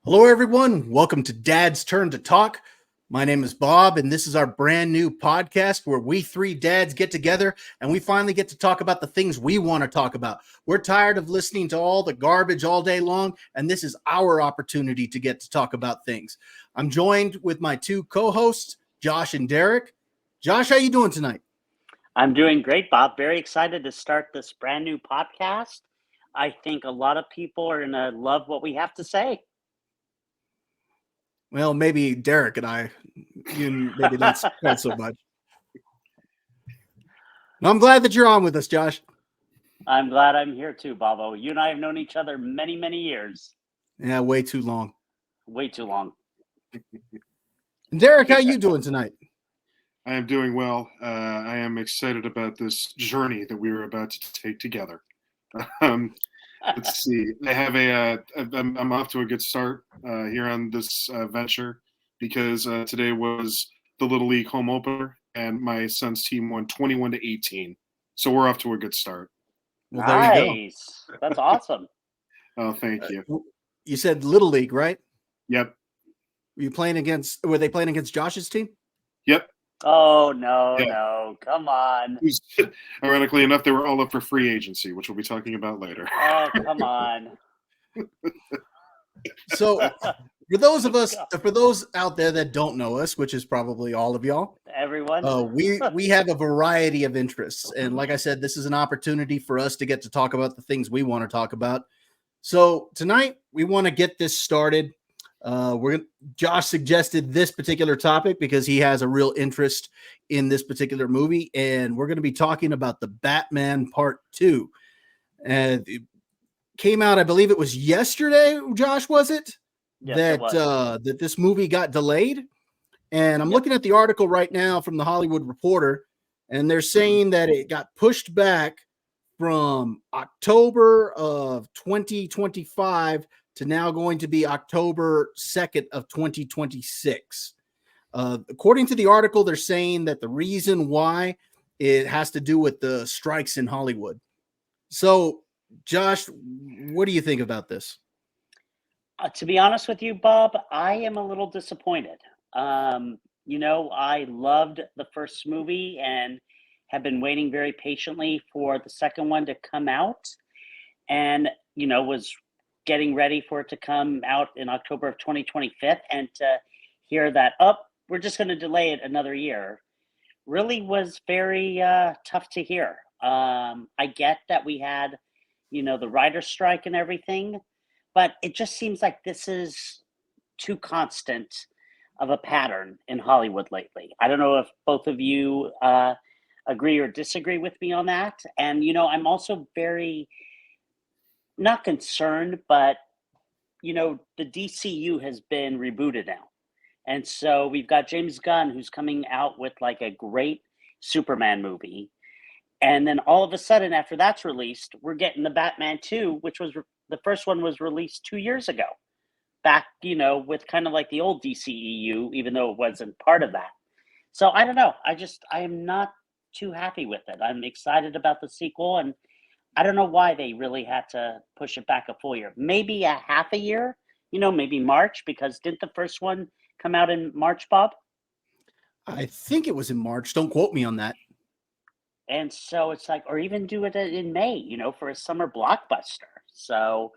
Hello, everyone. Welcome to Dad's Turn to Talk. My name is Bob, and this is our brand new podcast where we three dads get together and we finally get to talk about the things we want to talk about. We're tired of listening to all the garbage all day long, and this is our opportunity to get to talk about things. I'm joined with my two co-hosts, Josh and Derek. Josh, how you doing tonight? I'm doing great, Bob. Very excited to start this brand new podcast. I think a lot of people are going to love what we have to say. Well, maybe Derek and I, maybe not quite so much. I'm glad that you're on with us, Josh. I'm glad I'm here too, Bobo. You and I have known each other many, many years. Yeah, way too long. Way too long. Derek, how you doing tonight? I am doing well. I am excited about this journey that we are about to take together. Let's see. I have I'm off to a good start here on this venture because today was the Little League home opener, and my son's team won 21-18. So we're off to a good start. Well, nice. There you go. That's awesome. Oh, thank you. You said Little League, right? Yep. Were they playing against Josh's team? Yep. Oh, no, come on. Ironically enough, they were all up for free agency, which we'll be talking about later. Oh, come on. So for those out there that don't know us, which is probably all of y'all, everyone, we have a variety of interests. And like I said, this is an opportunity for us to get to talk about the things we want to talk about. So tonight we want to get this started. Josh suggested this particular topic because he has a real interest in this particular movie, and we're going to be talking about the Batman Part 2. And it came out, I believe it was yesterday, Josh, was it? Yes, that this movie got delayed. And I'm looking at the article right now from the Hollywood Reporter, and they're saying that it got pushed back from October of 2025 to now going to be October 2nd of 2026. According to the article, they're saying that the reason why it has to do with the strikes in Hollywood. So, Josh, what do you think about this? To be honest with you, Bob, I am a little disappointed. I loved the first movie and have been waiting very patiently for the second one to come out, and, was getting ready for it to come out in October of 2025, and to hear that, we're just going to delay it another year, really was very tough to hear. I get that we had, the writer's strike and everything, but it just seems like this is too constant of a pattern in Hollywood lately. I don't know if both of you agree or disagree with me on that. And, I'm also very not concerned, but the DCU has been rebooted now. And so we've got James Gunn, who's coming out with like a great Superman movie. And then all of a sudden, after that's released, we're getting the Batman 2, which was the first one was released 2 years ago. Back, with kind of like the old DCEU, even though it wasn't part of that. So I don't know. I am not too happy with it. I'm excited about the sequel, and I don't know why they really had to push it back a full year. Maybe a half a year, maybe March, because didn't the first one come out in March, Bob? I think it was in March. Don't quote me on that. And so it's like, or even do it in May, for a summer blockbuster. So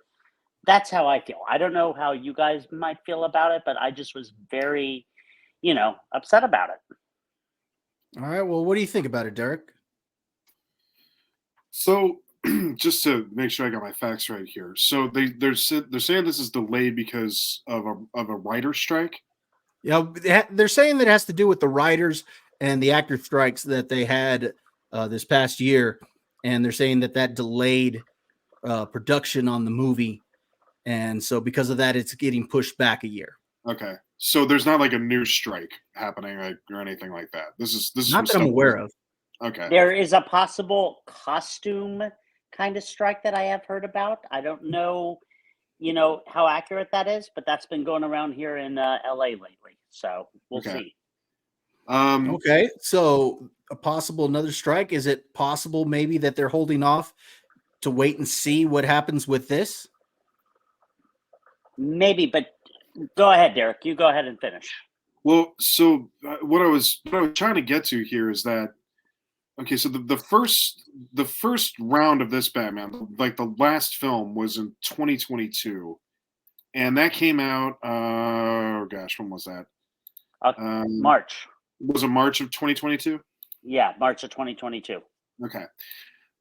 that's how I feel. I don't know how you guys might feel about it, but I just was very, upset about it. All right. Well, what do you think about it, Derek? So, just to make sure I got my facts right here. So they're saying this is delayed because of a writer's strike. Yeah, they're saying that it has to do with the writers and the actor strikes that they had this past year, and they're saying that delayed production on the movie, and so because of that, it's getting pushed back a year. Okay, so there's not like a new strike happening or anything like that. This is not that I'm aware of. Okay, there is a possible costume kind of strike that I have heard about. I don't know, how accurate that is, but that's been going around here in LA lately. So we'll see. Okay, so another strike. Is it possible maybe that they're holding off to wait and see what happens with this? Maybe, but Go ahead, Derek. You go ahead and finish. Well, so what I was trying to get to here is that okay, so the first round of this Batman, like the last film, was in 2022, and that came out. Oh gosh, when was that? March. Was it March of 2022? Yeah, March of 2022. Okay.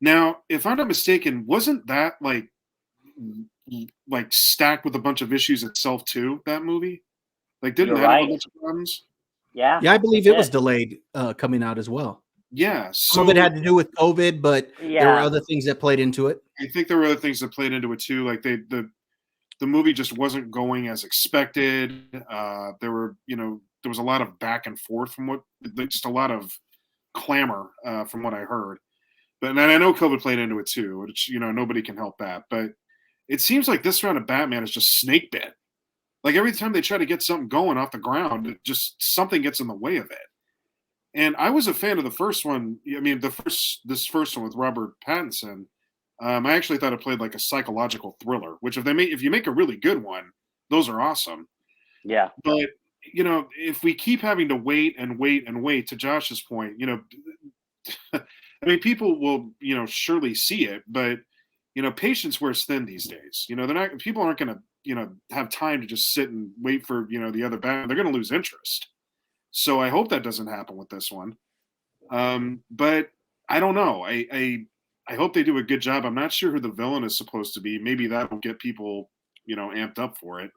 Now, if I'm not mistaken, wasn't that like stacked with a bunch of issues itself too? That movie, like, didn't You're that have a right. bunch of problems? Yeah. Yeah, I believe it was did. delayed coming out as well. Yeah. Some So of it had to do with COVID, but there were Yeah. other things that played into it. I think there were other things that played into it too. Like the movie just wasn't going as expected. There were, there was a lot of back and forth just a lot of clamor from what I heard. But and I know COVID played into it too, which nobody can help that. But it seems like this round of Batman is just snake bit. Like every time they try to get something going off the ground, just something gets in the way of it. And I was a fan of the first one. I mean, this first one with Robert Pattinson. I actually thought it played like a psychological thriller, which if you make a really good one, those are awesome. Yeah. But if we keep having to wait and wait and wait, to Josh's point, I mean, people will surely see it, but patience wears thin these days. People aren't going to have time to just sit and wait for the other band. They're going to lose interest. So I hope that doesn't happen with this one. But I don't know. I hope they do a good job. I'm not sure who the villain is supposed to be. Maybe that will get people, amped up for it.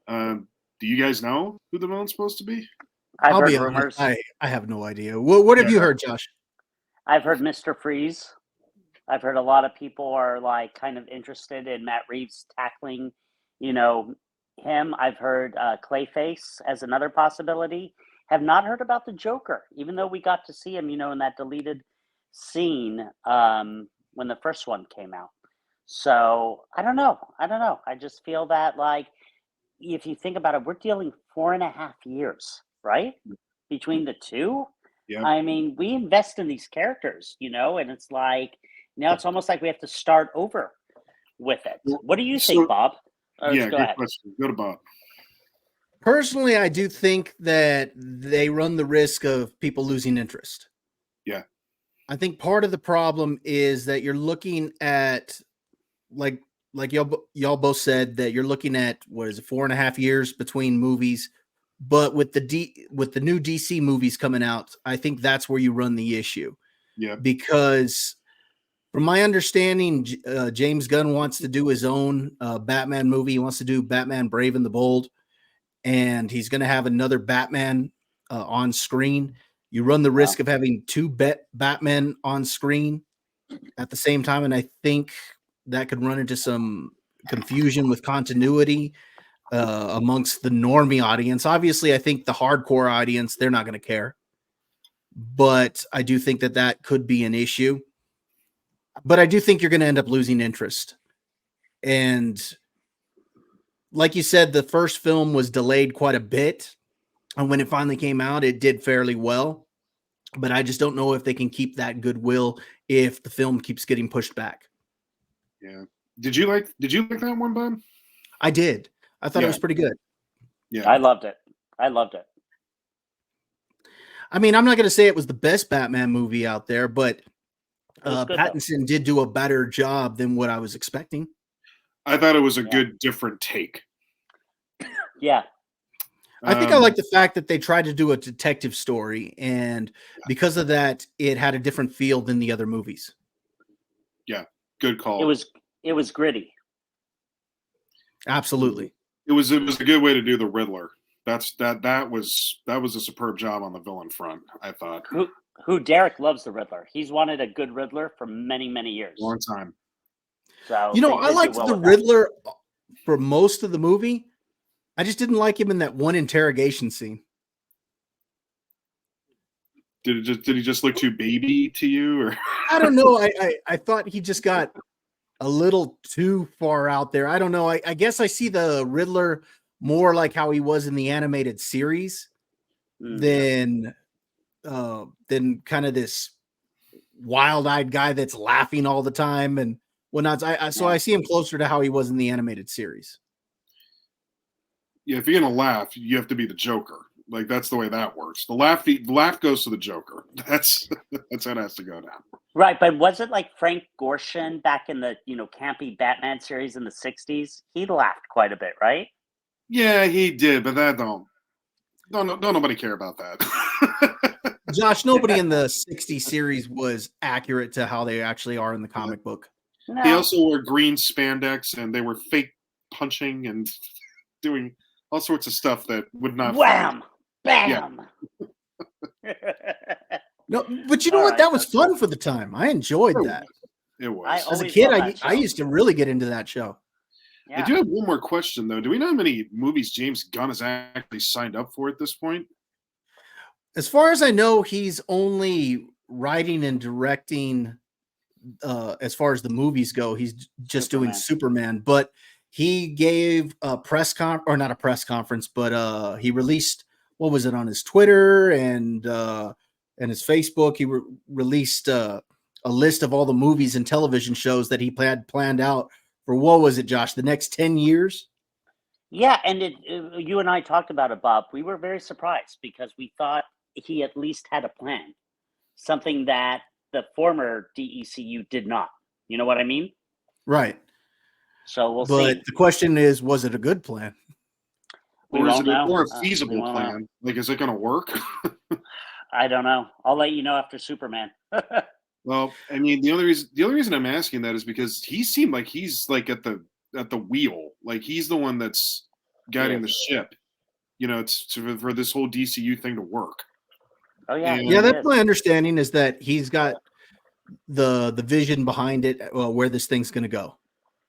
Do you guys know who the villain's supposed to be? I'll I've be heard honest, rumors. I have no idea. What have you heard, Josh? I've heard Mr. Freeze. I've heard a lot of people are like kind of interested in Matt Reeves tackling, him. I've heard Clayface as another possibility. Have not heard about the Joker, even though we got to see him, in that deleted scene when the first one came out. So I don't know. I just feel that like if you think about it, we're dealing 4.5 years, right? Between the two. Yeah. I mean, we invest in these characters, and it's like now it's almost like we have to start over with it. What do you think, Bob? Yeah, go good ahead. question. Go to Bob. Personally, I do think that they run the risk of people losing interest. Yeah. I think part of the problem is that you're looking at like y'all both said that you're looking at what is it 4.5 years between movies, but with the new DC movies coming out, I think that's where you run the issue. Yeah. Because from my understanding, James Gunn wants to do his own Batman movie. He wants to do Batman Brave and the Bold, and he's going to have another Batman on screen. You run the risk of having two Batmen on screen at the same time, and I think that could run into some confusion with continuity amongst the normie audience. Obviously, I think the hardcore audience, they're not going to care. But I do think that could be an issue. But I do think you're going to end up losing interest. And like you said, the first film was delayed quite a bit. And when it finally came out, it did fairly well. But I just don't know if they can keep that goodwill if the film keeps getting pushed back. Yeah. Did you like that one, Bob? I did. I thought it was pretty good. Yeah. I loved it. I mean, I'm not going to say it was the best Batman movie out there, but Pattinson did do a better job than what I was expecting. I thought it was a good, different take. Yeah. I think I like the fact that they tried to do a detective story, and because of that, it had a different feel than the other movies. Yeah, good call. It was gritty. Absolutely. It was a good way to do the Riddler. That was a superb job on the villain front, I thought. Who Derek loves the Riddler. He's wanted a good Riddler for many, many years. Long time. So I liked the Riddler for most of the movie. I just didn't like him in that one interrogation scene. Did he just look too baby to you, or I don't know. I thought he just got a little too far out there. I don't know. I guess I see the Riddler more like how he was in the animated series than kind of this wild-eyed guy that's laughing all the time and whatnot. So I see him closer to how he was in the animated series. if you're gonna laugh, you have to be the Joker. Like that's the way that works. The laugh goes to the Joker. That's how it has to go down. Right, but was it like Frank Gorshin back in the campy Batman series in the '60s? He laughed quite a bit, right? Yeah, he did, but that don't nobody care about that. Josh, nobody in the '60s series was accurate to how they actually are in the comic book. No. They also wore green spandex, and they were fake punching and doing all sorts of stuff that would not. Wham! Bam! Yeah. No, but you know what? That was fun for the time. I enjoyed that. It was. As a kid, I used to really get into that show. Yeah. I do have one more question, though. Do we know how many movies James Gunn has actually signed up for at this point? As far as I know, he's only writing and directing. As far as the movies go, he's just doing Superman. But he gave a press not a press conference, but he released, what was it, on his Twitter and his Facebook. He released a list of all the movies and television shows that he had planned out for, what was it, Josh, the next 10 years? Yeah, and you and I talked about it, Bob. We were very surprised because we thought he at least had a plan, something that the former DECU did not. You know what I mean? Right. So we'll see. But the question is, was it a good plan? We Or is won't it a know. more feasible won't plan? know. Like, is it going to work? I don't know. I'll let you know after Superman. Well, I mean, the only reason I'm asking that is because he seemed like he's like at the wheel, like he's the one that's guiding the ship. It's for this whole DCU thing to work. Oh yeah, yeah. That's my understanding, is that he's got the vision behind it, where this thing's going to go.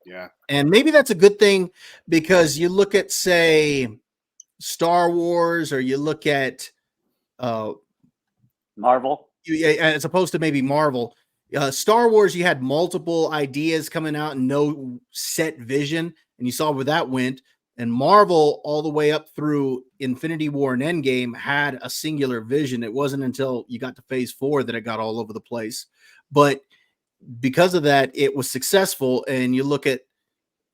Yeah, and maybe that's a good thing, because you look at, say, Star Wars, or you look at Marvel, as opposed to maybe Marvel. Star Wars, you had multiple ideas coming out and no set vision, and you saw where that went. And Marvel, all the way up through Infinity War and Endgame, had a singular vision. It wasn't until you got to Phase 4 that it got all over the place. But because of that, it was successful. And you look at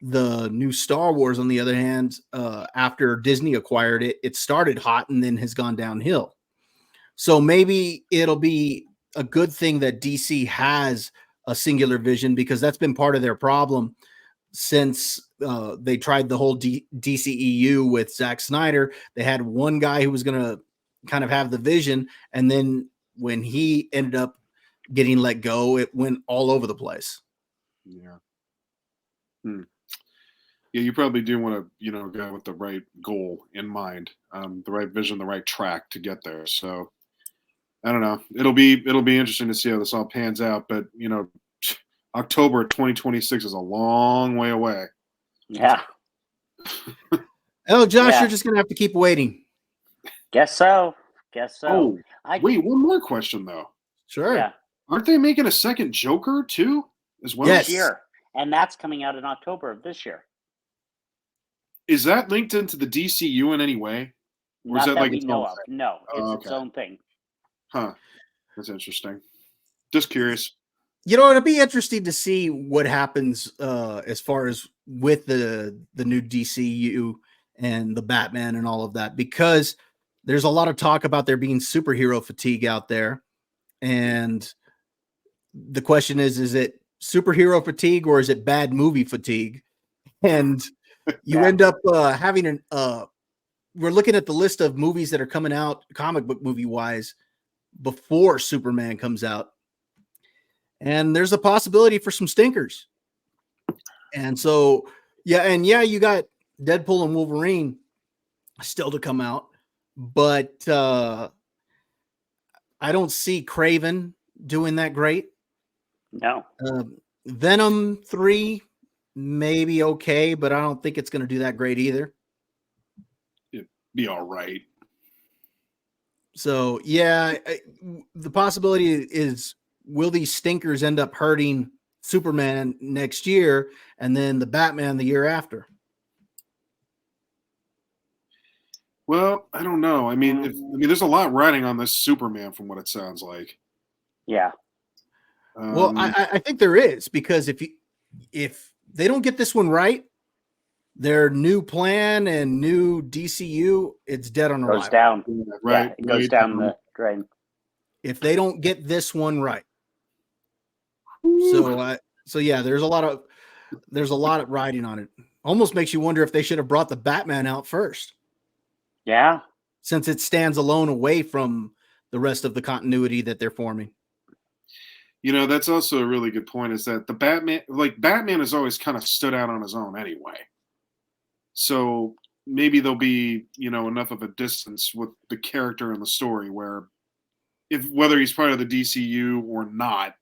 the new Star Wars, on the other hand, after Disney acquired it, it started hot and then has gone downhill. So maybe it'll be a good thing that DC has a singular vision, because that's been part of their problem since they tried the whole DCEU with Zack Snyder. They had one guy who was going to kind of have the vision, and then when he ended up getting let go, it went all over the place. Yeah. Yeah, you probably do want to, go with the right goal in mind, the right vision, the right track to get there. So I don't know. It'll be interesting to see how this all pans out. But October 2026 is a long way away. Yeah. Oh, Josh, you're just gonna have to keep waiting. Guess so. Oh, wait, one more question though. Sure. Yeah. Aren't they making a second Joker too, as well? Yes. This year, and that's coming out in October of this year. Is that linked into the DCU in any way? Or is that like we know of? No, it's its own thing. Huh. That's interesting. Just curious. It'll be interesting to see what happens as far as with the new DCU and the Batman and all of that, because there's a lot of talk about there being superhero fatigue out there. And the question is it superhero fatigue, or is it bad movie fatigue? And you end up having we're looking at the list of movies that are coming out comic book movie wise before Superman comes out. And there's a possibility for some stinkers. And so, you got Deadpool and Wolverine still to come out, but I don't see Kraven doing that great. No. Venom 3, maybe okay, but I don't think it's going to do that great either. It'd be all right. So, the possibility is, will these stinkers end up hurting Superman next year and then the Batman the year after? Well, I don't know. I mean, there's a lot riding on this Superman from what it sounds like. Yeah. Well, I think there is, because if they don't get this one right, their new plan and new DCU, it's dead on Goes arrival. down. Right. Yeah, it goes down the drain. If they don't get this one right. Ooh. So yeah, there's a lot of riding on it. Almost makes you wonder if they should have brought the Batman out first. Yeah. Since it stands alone away from the rest of the continuity that they're forming. You know, that's also a really good point, is that the Batman has always kind of stood out on his own anyway. So maybe there'll be, enough of a distance with the character and the story where whether he's part of the DCU or not,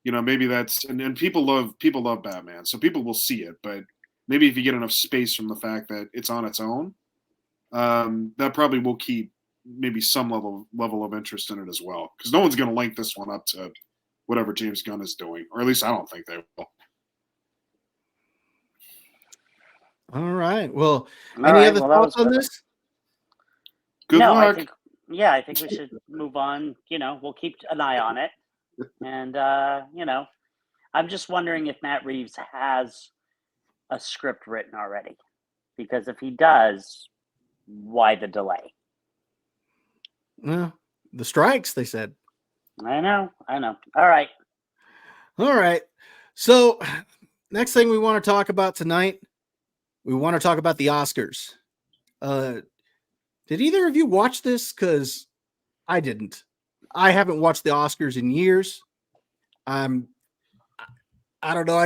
maybe that's, and people love Batman, so people will see it, but maybe if you get enough space from the fact that it's on its own, that probably will keep maybe some level of interest in it as well, because no one's going to link this one up to whatever James Gunn is doing, or at least I don't think they will. All right. Well, any other thoughts on this? Good luck. I think we should move on. We'll keep an eye on it. And, I'm just wondering if Matt Reeves has a script written already. Because if he does, why the delay? Well, the strikes, they said. I know. All right. So, next thing we want to talk about tonight, we want to talk about the Oscars. Did either of you watch this? Because I didn't. I haven't watched the Oscars in years. I don't know.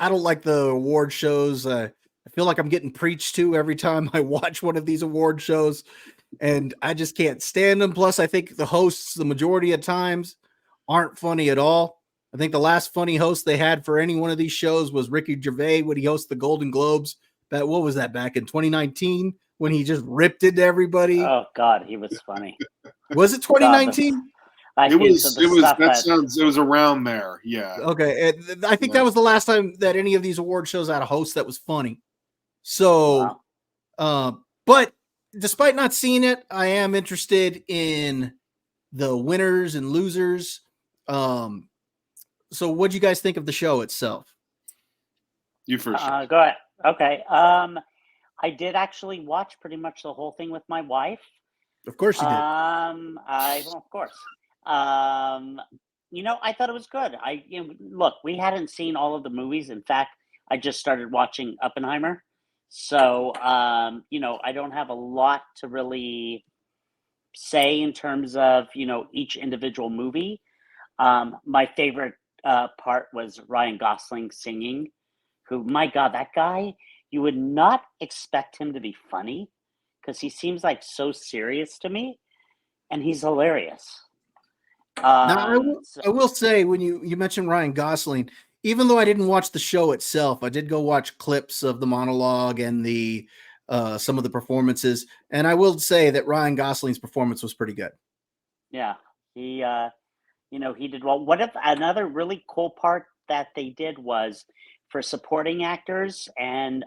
I don't like the award shows. I feel like I'm getting preached to every time I watch one of these award shows, and I just can't stand them. Plus, I think the hosts, the majority of times, aren't funny at all. I think the last funny host they had for any one of these shows was Ricky Gervais when he hosted the Golden Globes. What was that, back in 2019 when he just ripped into everybody? Oh God, he was funny. Was it 2019? It was around there. Yeah. Okay. And I think that was the last time that any of these award shows had a host that was funny. So, but despite not seeing it, I am interested in the winners and losers. So what do you guys think of the show itself? You first. Go ahead. Okay. I did actually watch pretty much the whole thing with my wife. Of course you did. Of course. I thought it was good. Look, we hadn't seen all of the movies. In fact, I just started watching Oppenheimer. So, I don't have a lot to really say in terms of, each individual movie. My favorite part was Ryan Gosling singing, who, my God, that guy, you would not expect him to be funny because he seems like so serious to me, and he's hilarious. Now, I will say, when you mentioned Ryan Gosling, even though I didn't watch the show itself, I did go watch clips of the monologue and the some of the performances, and I will say that Ryan Gosling's performance was pretty good. Yeah, he did well. What if another really cool part that they did was for supporting actors and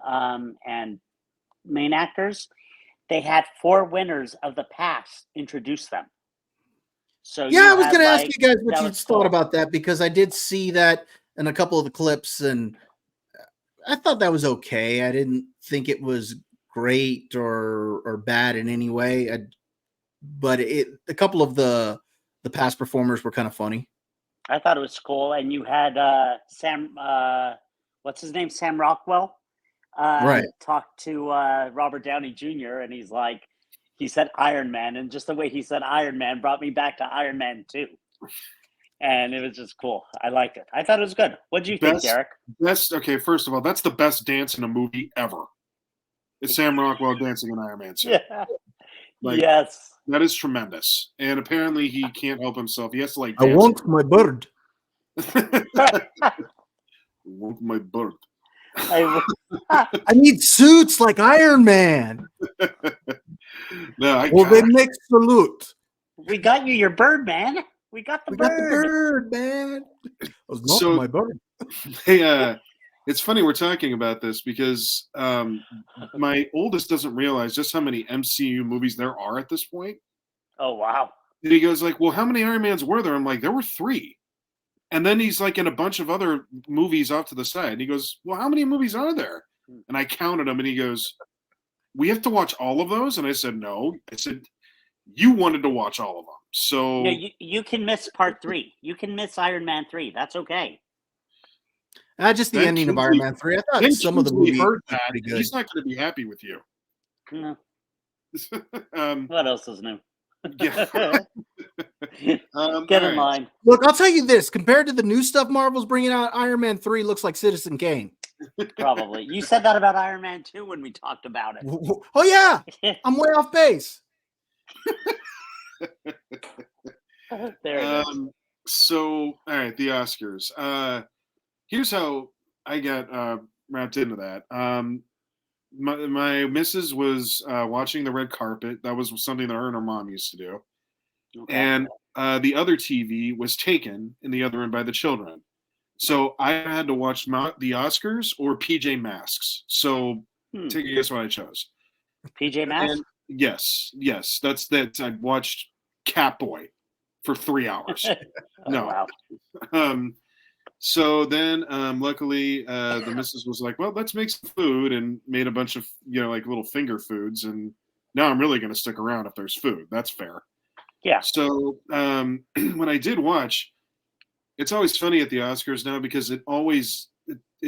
main actors, they had 4 winners of the past introduce them. So yeah, I was going to ask you guys what you thought about that, because I did see that in a couple of the clips, and I thought that was okay. I didn't think it was great or bad in any way. But a couple of the past performers were kind of funny. I thought it was cool, and you had Sam, what's his name, Sam Rockwell, right, talk to Robert Downey Jr. and he said Iron Man, and just the way he said Iron Man brought me back to Iron Man 2. And it was just cool. I liked it. I thought it was good. What do you think, Derek? Okay, first of all, that's the best dance in a movie ever. It's Sam Rockwell dancing in Iron Man 2. Yeah. Yes. That is tremendous. And apparently he can't help himself. He has to I want my bird. I want my bird. I need suits like Iron Man. They make salute. We got you your bird, man. We got the bird, man. It was not my bird. It's funny we're talking about this because my oldest doesn't realize just how many MCU movies there are at this point. Oh, wow. And he goes like, well, how many Iron Mans were there? I'm like, there were 3. And then he's like in a bunch of other movies off to the side. And he goes, well, how many movies are there? And I counted them, and he goes, "We have to watch all of those?" And I said, "No." I said, "You wanted to watch all of them, so you can miss part 3. You can miss Iron Man 3. That's okay. Just the Ben ending of Kingsley- Iron Man 3. I thought Ben some of the Kingsley movie heard was that. pretty good. He's not going to be happy with you." No. um, What else is new? yeah. Get all in right. line. Look, I'll tell you this. Compared to the new stuff Marvel's bringing out, Iron Man 3 looks like Citizen Kane. Probably. You said that about Iron Man 2 when we talked about it. Oh, yeah. I'm way off base. There it is. So, all right, the Oscars. Here's how I got wrapped into that. My missus was watching the red carpet. That was something that her and her mom used to do. Okay. And the other TV was taken in the other room by the children. So I had to watch the Oscars or PJ Masks. So take a guess what I chose. PJ Masks? And yes. That's that. I watched Catboy for 3 hours. No. Wow. So then, luckily, the missus was like, "Well, let's make some food," and made a bunch of like little finger foods. And now I'm really going to stick around if there's food. That's fair. Yeah. So when I did watch, it's always funny at the Oscars now because it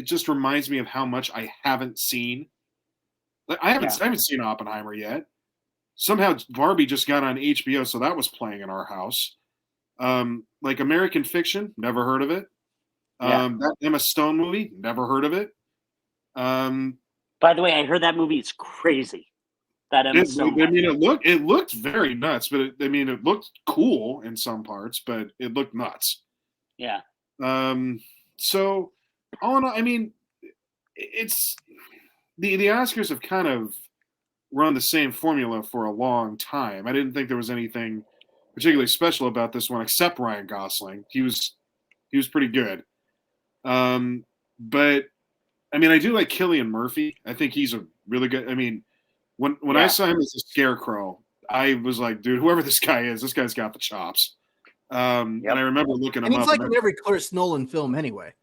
just reminds me of how much I haven't seen. Like I haven't seen Oppenheimer yet. Somehow Barbie just got on HBO, so that was playing in our house. Like American Fiction, never heard of it. That Emma Stone movie, never heard of it. By the way, I heard that movie is crazy. That Emma Stone. I mean, it looked very nuts, but it looked cool in some parts, but it looked nuts. Yeah. So all in all, I mean, it's the Oscars have kind of run the same formula for a long time. I didn't think there was anything particularly special about this one, except Ryan Gosling. He was pretty good. But I mean, I do like Cillian Murphy. I think he's a really good. I mean, when I saw him as a Scarecrow, I was like, dude, whoever this guy is, this guy's got the chops. And I remember looking him up. And he's like in every Chris Nolan film anyway.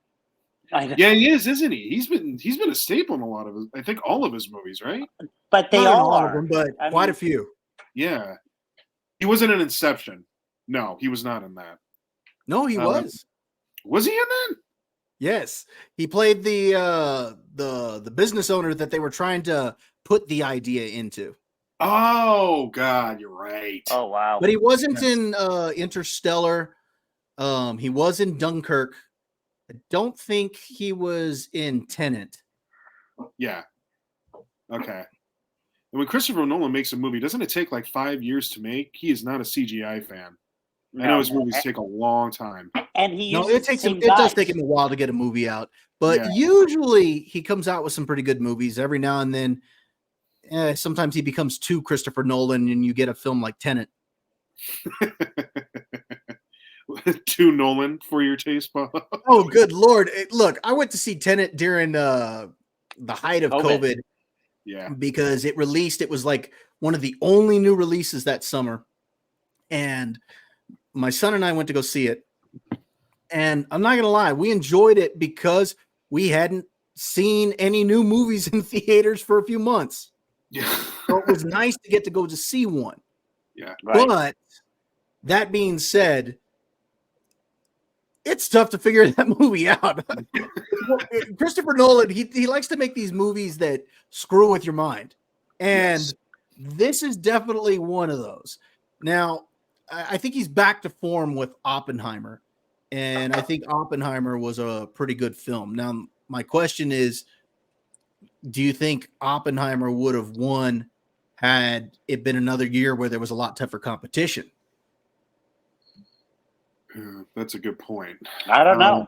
Yeah, he is, isn't he? He's been a staple in a lot of his, I think all of his movies, right? But they all are. Of them, but quite a few. Yeah. He wasn't in Inception. No, he was not in that. No, he was. Was he in that? Yes. He played the business owner that they were trying to put the idea into. Oh God, you're right. Oh wow. But he wasn't in Interstellar. He was in Dunkirk. I don't think he was in Tenet. Yeah. Okay. And when Christopher Nolan makes a movie, doesn't it take like 5 years to make? He is not a CGI fan. I know his movies take a long time. And he it does take him a while to get a movie out. But usually he comes out with some pretty good movies. Every now and then, sometimes he becomes too Christopher Nolan and you get a film like Tenet. Too Nolan for your taste, Bob? Oh, good Lord. Look, I went to see Tenet during the height of COVID. Yeah. Because it was like one of the only new releases that summer. And my son and I went to go see it. And I'm not going to lie, we enjoyed it because we hadn't seen any new movies in theaters for a few months. Yeah. So it was nice to get to go to see one. Yeah. Right. But that being said, it's tough to figure that movie out. Christopher Nolan, he likes to make these movies that screw with your mind. And this is definitely one of those. Now, I think he's back to form with Oppenheimer. And I think Oppenheimer was a pretty good film. Now, my question is, do you think Oppenheimer would have won had it been another year where there was a lot tougher competition? That's a good point. I don't know.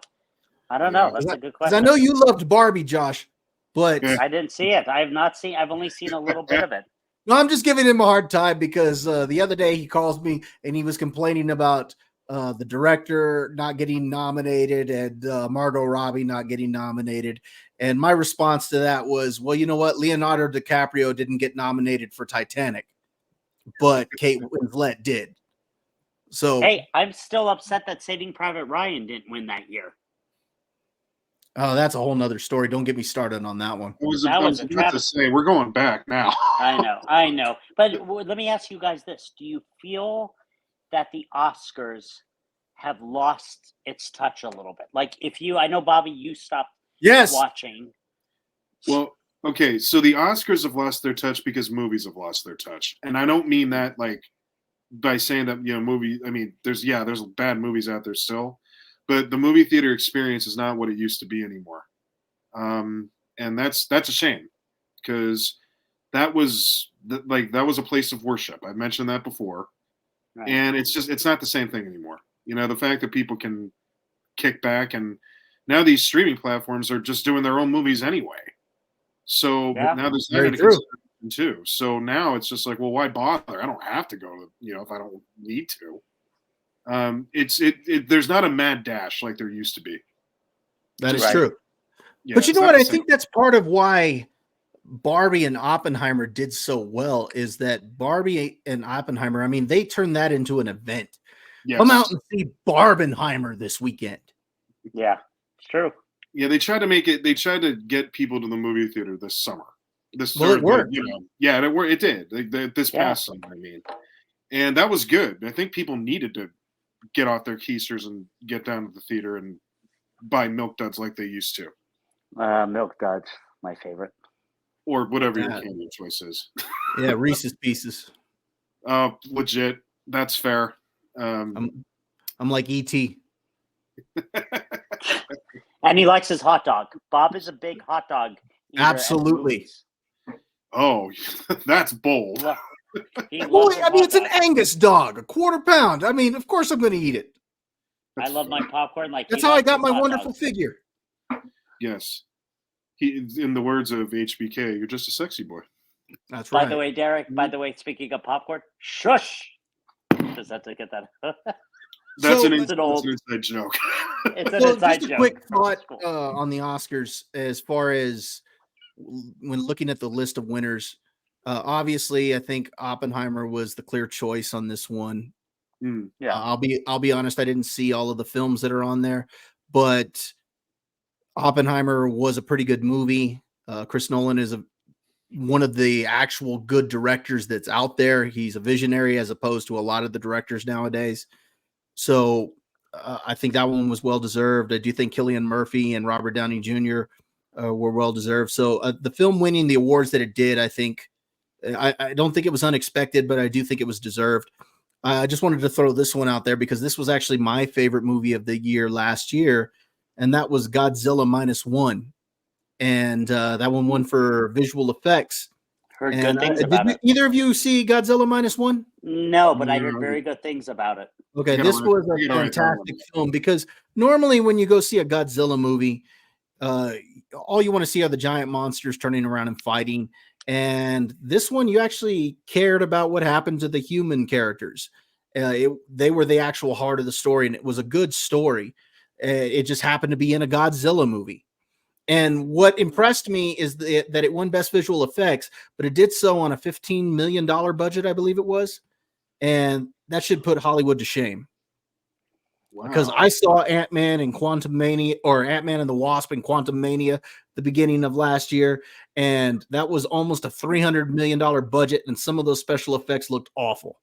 That's a good question. I know you loved Barbie, Josh, but I didn't see it. I've only seen a little bit of it. No, I'm just giving him a hard time because the other day he calls me and he was complaining about the director not getting nominated and Margot Robbie not getting nominated. And my response to that was, well, you know what? Leonardo DiCaprio didn't get nominated for Titanic, but Kate Winslet did. So hey, I'm still upset that Saving Private Ryan didn't win that year. Oh, that's a whole nother story. Don't get me started on that one. That I was was a about to travesty. say we're going back now. I know. But let me ask you guys this: do you feel that the Oscars have lost its touch a little bit? Like, I know Bobby, you stopped Yes. watching. Well, okay, so the Oscars have lost their touch because movies have lost their touch, and I don't mean that like by saying that movie. I mean, there's bad movies out there still, but the movie theater experience is not what it used to be anymore, and that's a shame because that was that was a place of worship. I mentioned that before, Right. and it's not the same thing anymore. The fact that people can kick back, and now these streaming platforms are just doing their own movies anyway. So Yeah. now there's that Very in a true. consideration too. So now it's just like, well, why bother? I don't have to go to if I don't need to. There's not a mad dash like there used to be. That is Right. true. Yeah, But you it's know not what? the I same. think that's part of why Barbie and Oppenheimer did so well is that Barbie and Oppenheimer, I mean, they turned that into an event. Yes. Come out and see Barbenheimer this weekend. Yeah, it's true. Yeah, they tried to get people to the movie theater this summer. Well, it worked. Yeah, it worked. It did. This Yeah. past summer, I mean, and that was good. I think people needed to get off their keisters and get down to the theater and buy Milk Duds like they used to, Milk Duds, my favorite. or whatever your Yeah. candy of choice is. Yeah, Reese's Pieces. Legit. That's fair. I'm like ET. And he likes his hot dog. Bob is a big hot dog eater. at Absolutely. movies. Oh, that's bold. He Well, loves his I mean, hot it's an dog. Angus dog, a quarter pound. I mean, of course I'm going to eat it. I love my popcorn. Like That's he how I likes got his my hot wonderful dogs. figure. Yes. He, in the words of HBK, you're just a sexy boy. That's By right. the way, Derek. By the way, speaking of popcorn, shush. Just have to get that. That's So, an It's an old. inside joke. It's an So inside just a joke. quick from thought school. on the Oscars as far as when looking at the list of winners. Obviously, I think Oppenheimer was the clear choice on this one. Yeah. I'll be honest, I didn't see all of the films that are on there, but Oppenheimer was a pretty good movie. Chris Nolan is one of the actual good directors that's out there. He's a visionary as opposed to a lot of the directors nowadays. So I think that one was well deserved. I do think Cillian Murphy and Robert Downey Jr. Were well deserved. So the film winning the awards that it did, I think, I don't think it was unexpected, but I do think it was deserved. I just wanted to throw this one out there because this was actually my favorite movie of the year last year, and that was Godzilla -1, and that one won for visual effects. Heard And good things did about it. either of you see Godzilla -1? No, but I heard No. very good things about it. Okay, You gotta this write- was you a gotta write that one fantastic film because normally when you go see a Godzilla movie, uh, all you want to see are the giant monsters turning around and fighting. And this one, you actually cared about what happened to the human characters. They were the actual heart of the story, and it was a good story. It just happened to be in a Godzilla movie. And what impressed me is that it won Best Visual Effects, but it did so on a $15 million budget, I believe it was. And that should put Hollywood to shame. Because Wow. I saw Ant-Man and Quantum Mania, or Ant-Man and the Wasp and Quantum Mania the beginning of last year, and that was almost a $300 million budget, and some of those special effects looked awful.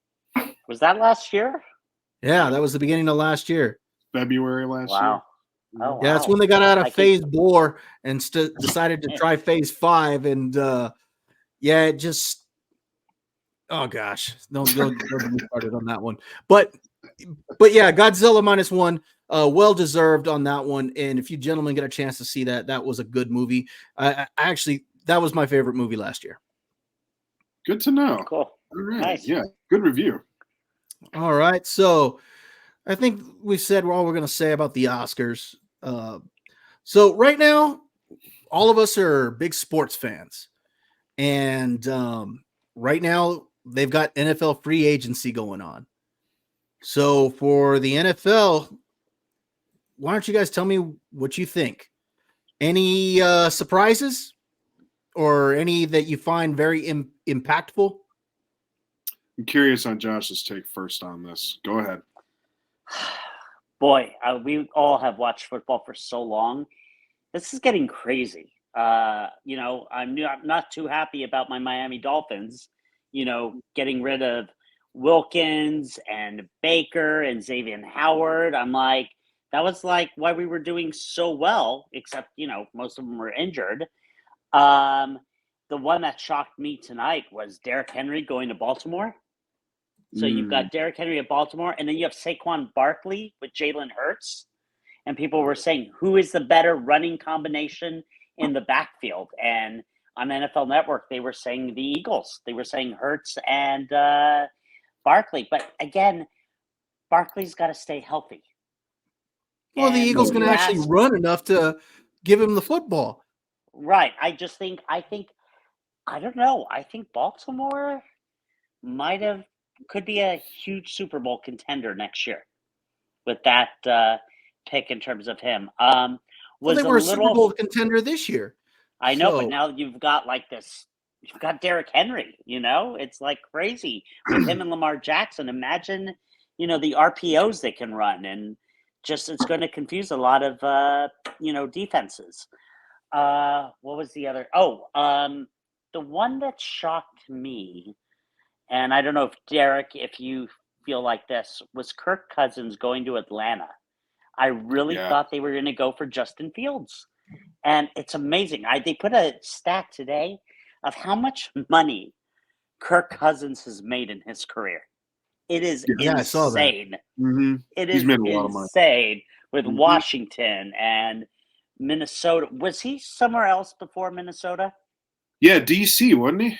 Was that last year? Yeah, that was the beginning of last year. February last year. Wow. Oh, Yeah, that's wow. when they got out of I Phase 4 and decided to try Phase 5, and yeah, it just oh gosh, don't get me started on that one. But yeah, Godzilla -1, well deserved on that one. And if you gentlemen get a chance to see that, that was a good movie. I actually that was my favorite movie last year. Good to know. Cool. All right. Nice. Yeah. Good review. All right, so I think we said all we're going to say about the Oscars. So right now, all of us are big sports fans, and right now they've got NFL free agency going on. So for the NFL, why don't you guys tell me what you think? Any surprises or any that you find very impactful? I'm curious on Josh's take first on this. Go ahead. Boy, we all have watched football for so long. this is getting crazy. I'm not too happy about my Miami Dolphins, getting rid of Wilkins and Baker and Xavier Howard. I'm like, that was like why we were doing so well, except, most of them were injured. The one that shocked me tonight was Derrick Henry going to Baltimore. So you've got Derrick Henry at Baltimore, and then you have Saquon Barkley with Jalen Hurts. And people were saying, who is the better running combination in the backfield? And on NFL Network, they were saying the Eagles. They were saying Hurts and Barkley. But again, Barkley's got to stay healthy. Well, the Eagles going to actually run enough to give him the football. Right. I don't know. I think Baltimore could be a huge Super Bowl contender next year with that pick in terms of him. They were a Super Bowl contender this year. I know, but now you've got you've got Derrick Henry, it's like crazy with him and Lamar Jackson. Imagine, the RPOs they can run, and it's going to confuse a lot of, defenses. What was the other? The one that shocked me, and I don't know if Derek, if you feel like this, was Kirk Cousins going to Atlanta. I really thought they were going to go for Justin Fields. And it's amazing. They put a stat today of how much money Kirk Cousins has made in his career. It is insane. I saw that. Mm-hmm. It is insane with Washington and Minnesota. Was he somewhere else before Minnesota? Yeah, DC, wasn't he?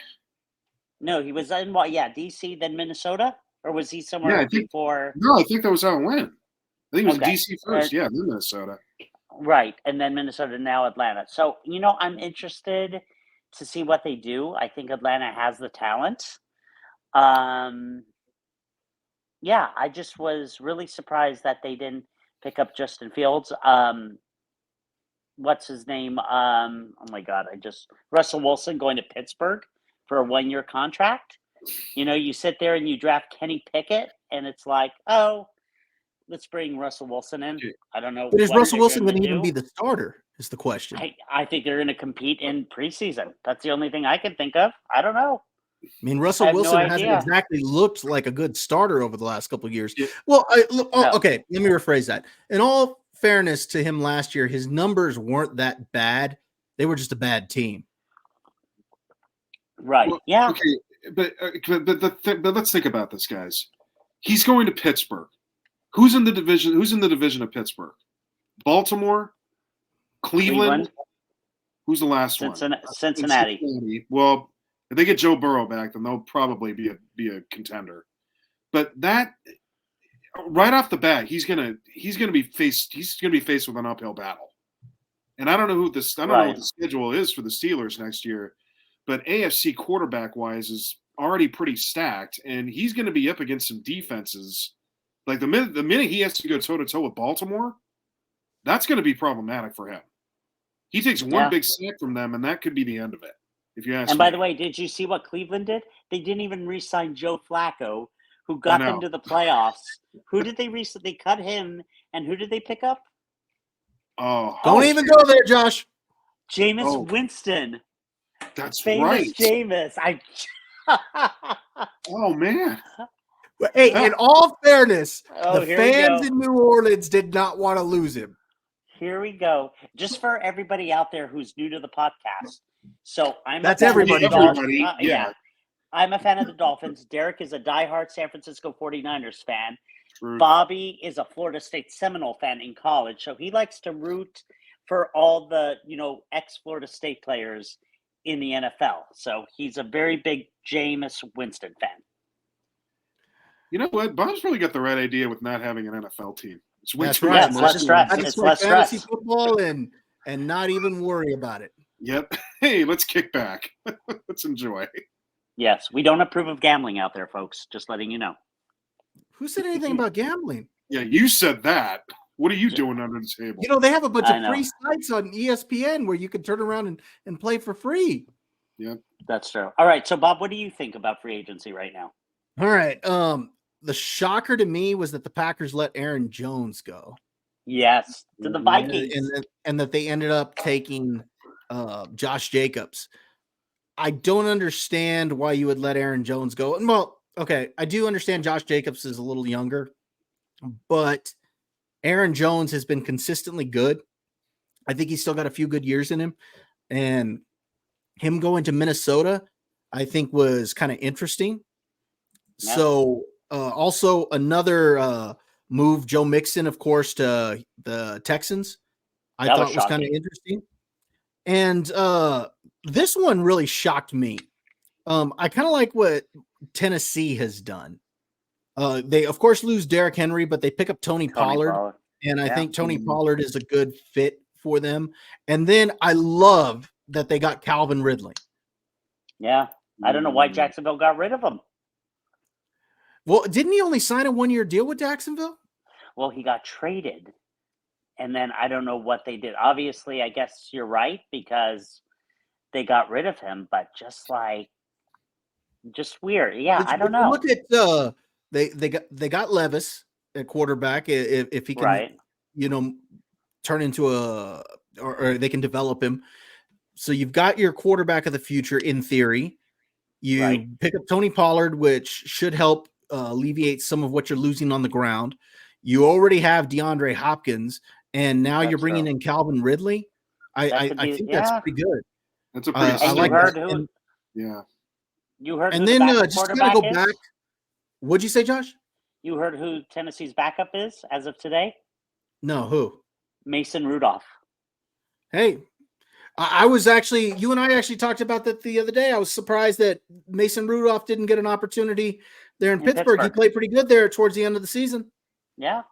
No, he was in DC, then Minnesota? Or was he somewhere before? No, I think that was how it went. I think it was DC first, then Minnesota. Right, and then Minnesota, now Atlanta. So, I'm interested to see what they do. I think Atlanta has the talent. I just was really surprised that they didn't pick up Justin Fields. What's his name? Oh my God, Russell Wilson going to Pittsburgh for a 1-year contract. You sit there and you draft Kenny Pickett, and it's like, let's bring Russell Wilson in. I don't know. But is Russell Wilson going to even be the starter is the question. I think they're going to compete in preseason. That's the only thing I can think of. I don't know. I mean, Russell Wilson hasn't exactly looked like a good starter over the last couple of years. Yeah. Well, okay, let me rephrase that. In all fairness to him last year, his numbers weren't that bad. They were just a bad team. Right. Well, yeah. Okay, but let's think about this, guys. He's going to Pittsburgh. Who's in the division? Who's in the division of Pittsburgh? Baltimore, Cleveland. Who's the last one? Cincinnati. Well, if they get Joe Burrow back, then they'll probably be a contender. But that right off the bat, he's gonna be faced with an uphill battle. And I don't know what the schedule is for the Steelers next year, but AFC quarterback wise is already pretty stacked, and he's going to be up against some defenses. Like the minute he has to go toe to toe with Baltimore, that's going to be problematic for him. He takes one big sack from them, and that could be the end of it. If you ask me. By the way, did you see what Cleveland did? They didn't even re-sign Joe Flacco, who got them to the playoffs. Who did they recently cut him, and who did they pick up? Don't even go there, Josh. Jameis Winston. That's famous right. Jameis. Oh man. Hey, in all fairness, the fans in New Orleans did not want to lose him. Here we go. Just for everybody out there who's new to the podcast. So that's everybody. Yeah. I'm a fan of the Dolphins. Derek is a diehard San Francisco 49ers fan. True. Bobby is a Florida State Seminole fan in college. So he likes to root for all the, ex-Florida State players in the NFL. So he's a very big Jameis Winston fan. You know what? Bob's really got the right idea with not having an NFL team. That's right. It's less stress. It's less stress. Fantasy football and not even worry about it. Yep. Hey, let's kick back. Let's enjoy. Yes, we don't approve of gambling out there, folks. Just letting you know. Who said anything about gambling? Yeah, you said that. What are you doing under the table? They have a bunch of free sites on ESPN where you can turn around and play for free. Yep. That's true. All right. So, Bob, what do you think about free agency right now? All right. The shocker to me was that the Packers let Aaron Jones go. Yes, to the Vikings. and that they ended up taking Josh Jacobs. I don't understand why you would let Aaron Jones go. And well, okay, I do understand Josh Jacobs is a little younger, but Aaron Jones has been consistently good. I think he's still got a few good years in him. And him going to Minnesota, I think was kind of interesting. Yeah. So also another move, Joe Mixon, of course, to the Texans, I That thought was kind of shocking. interesting. And this one really shocked me. I kind of like what Tennessee has done. They, of course, lose Derrick Henry, but they pick up Tony Pollard. And I Yeah. think Tony Pollard is a good fit for them. And then I love that they got Calvin Ridley. Yeah. I don't know why Jacksonville got rid of him. Well, didn't he only sign a 1-year deal with Jacksonville? Well, he got traded. And then I don't know what they did. Obviously, I guess you're right because they got rid of him, but just weird. Yeah, I don't know. Look at they got Levis at quarterback if he can, Right. turn into or they can develop him. So you've got your quarterback of the future in theory. You pick up Tony Pollard, which should help alleviate some of what you're losing on the ground. You already have DeAndre Hopkins, and now you're bringing in Calvin Ridley. I think that's pretty good. That's a pretty. And you heard who? Yeah. You heard. And who then the just gonna go back. What'd you say, Josh? You heard who Tennessee's backup is as of today? No, who? Mason Rudolph. Hey, I was actually, you and I actually talked about that the other day. I was surprised that Mason Rudolph didn't get an opportunity there in Pittsburgh. He played pretty good there towards the end of the season. Yeah.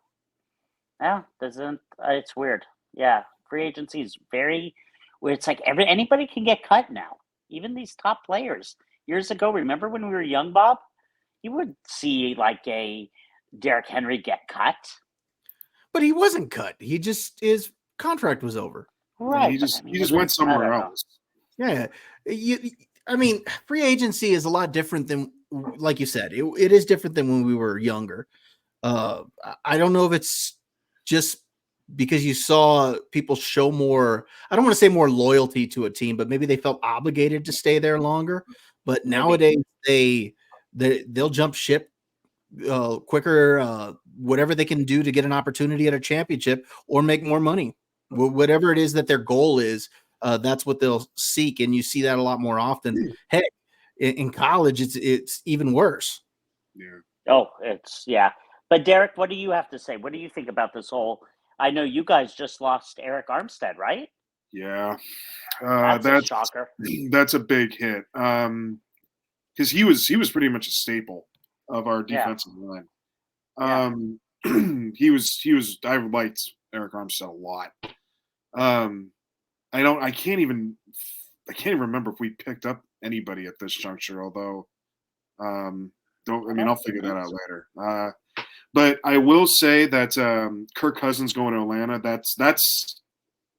Yeah. It's weird. Yeah. Free agency is very where it's like anybody can get cut now. Even these top players. Years ago, remember when we were young, Bob? You would see like a Derrick Henry get cut. But he wasn't cut. His contract was over. Right. Yeah, he just went somewhere else. Yeah. Free agency is a lot different than, like you said, it is different than when we were younger. I don't know if it's just because you saw people show more, I don't want to say more loyalty to a team, but maybe they felt obligated to stay there longer. But nowadays they'll jump ship quicker, whatever they can do to get an opportunity at a championship or make more money. Whatever it is that their goal is, that's what they'll seek. And you see that a lot more often. Hey, in college, it's even worse. Yeah. Oh, But Derek, what do you have to say? What do you think about this whole? I know you guys just lost Eric Armstead, right? Yeah, that's a shocker. That's a big hit. Because he was pretty much a staple of our defensive line. He was. I liked Eric Armstead a lot. I can't even remember if we picked up anybody at this juncture. Although, I'll figure that out later. But I will say that Kirk Cousins going to Atlanta, that's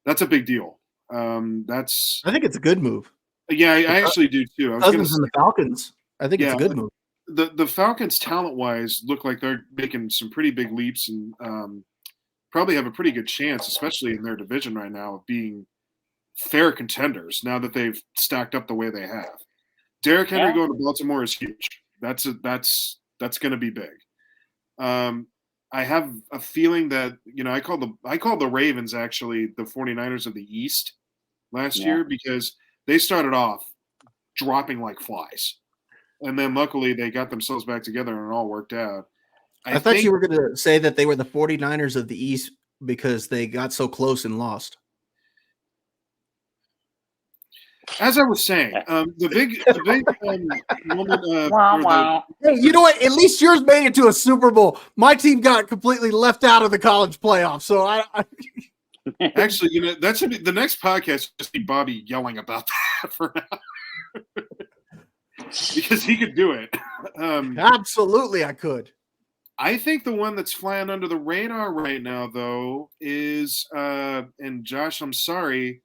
a big deal. I think it's a good move. Yeah, I actually do too. Cousins and the Falcons. I think it's a good move. The Falcons, talent-wise, look like they're making some pretty big leaps and probably have a pretty good chance, especially in their division right now, of being fair contenders now that they've stacked up the way they have. Derrick Henry going to Baltimore is huge. That's going to be big. I have a feeling that I called the Ravens actually the 49ers of the East last year because they started off dropping like flies. And then luckily they got themselves back together and it all worked out. I thought you were going to say that they were the 49ers of the East because they got so close and lost. As I was saying, the big moment. Hey, you know what? At least yours made it to a Super Bowl. My team got completely left out of the college playoffs. So actually, that should be the next podcast. Just be Bobby yelling about that for now, because he could do it. Absolutely, I could. I think the one that's flying under the radar right now, though, is and Josh, I'm sorry.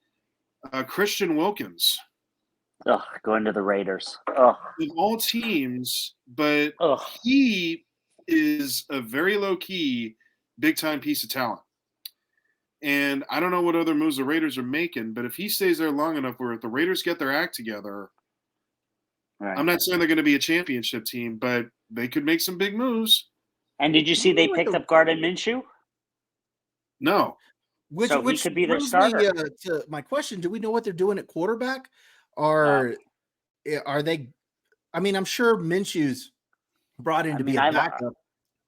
Christian Wilkins. Going to the Raiders. Of all teams, but he is a very low-key, big-time piece of talent. And I don't know what other moves the Raiders are making, but if he stays there long enough where if the Raiders get their act together, Right. I'm not saying they're going to be a championship team, but they could make some big moves. And did you see they picked up Gardner Minshew? No. Which He could be their brings starter. me to my question: do we know what they're doing at quarterback? Are they? I mean, I'm sure Minshew's brought in to be a backup.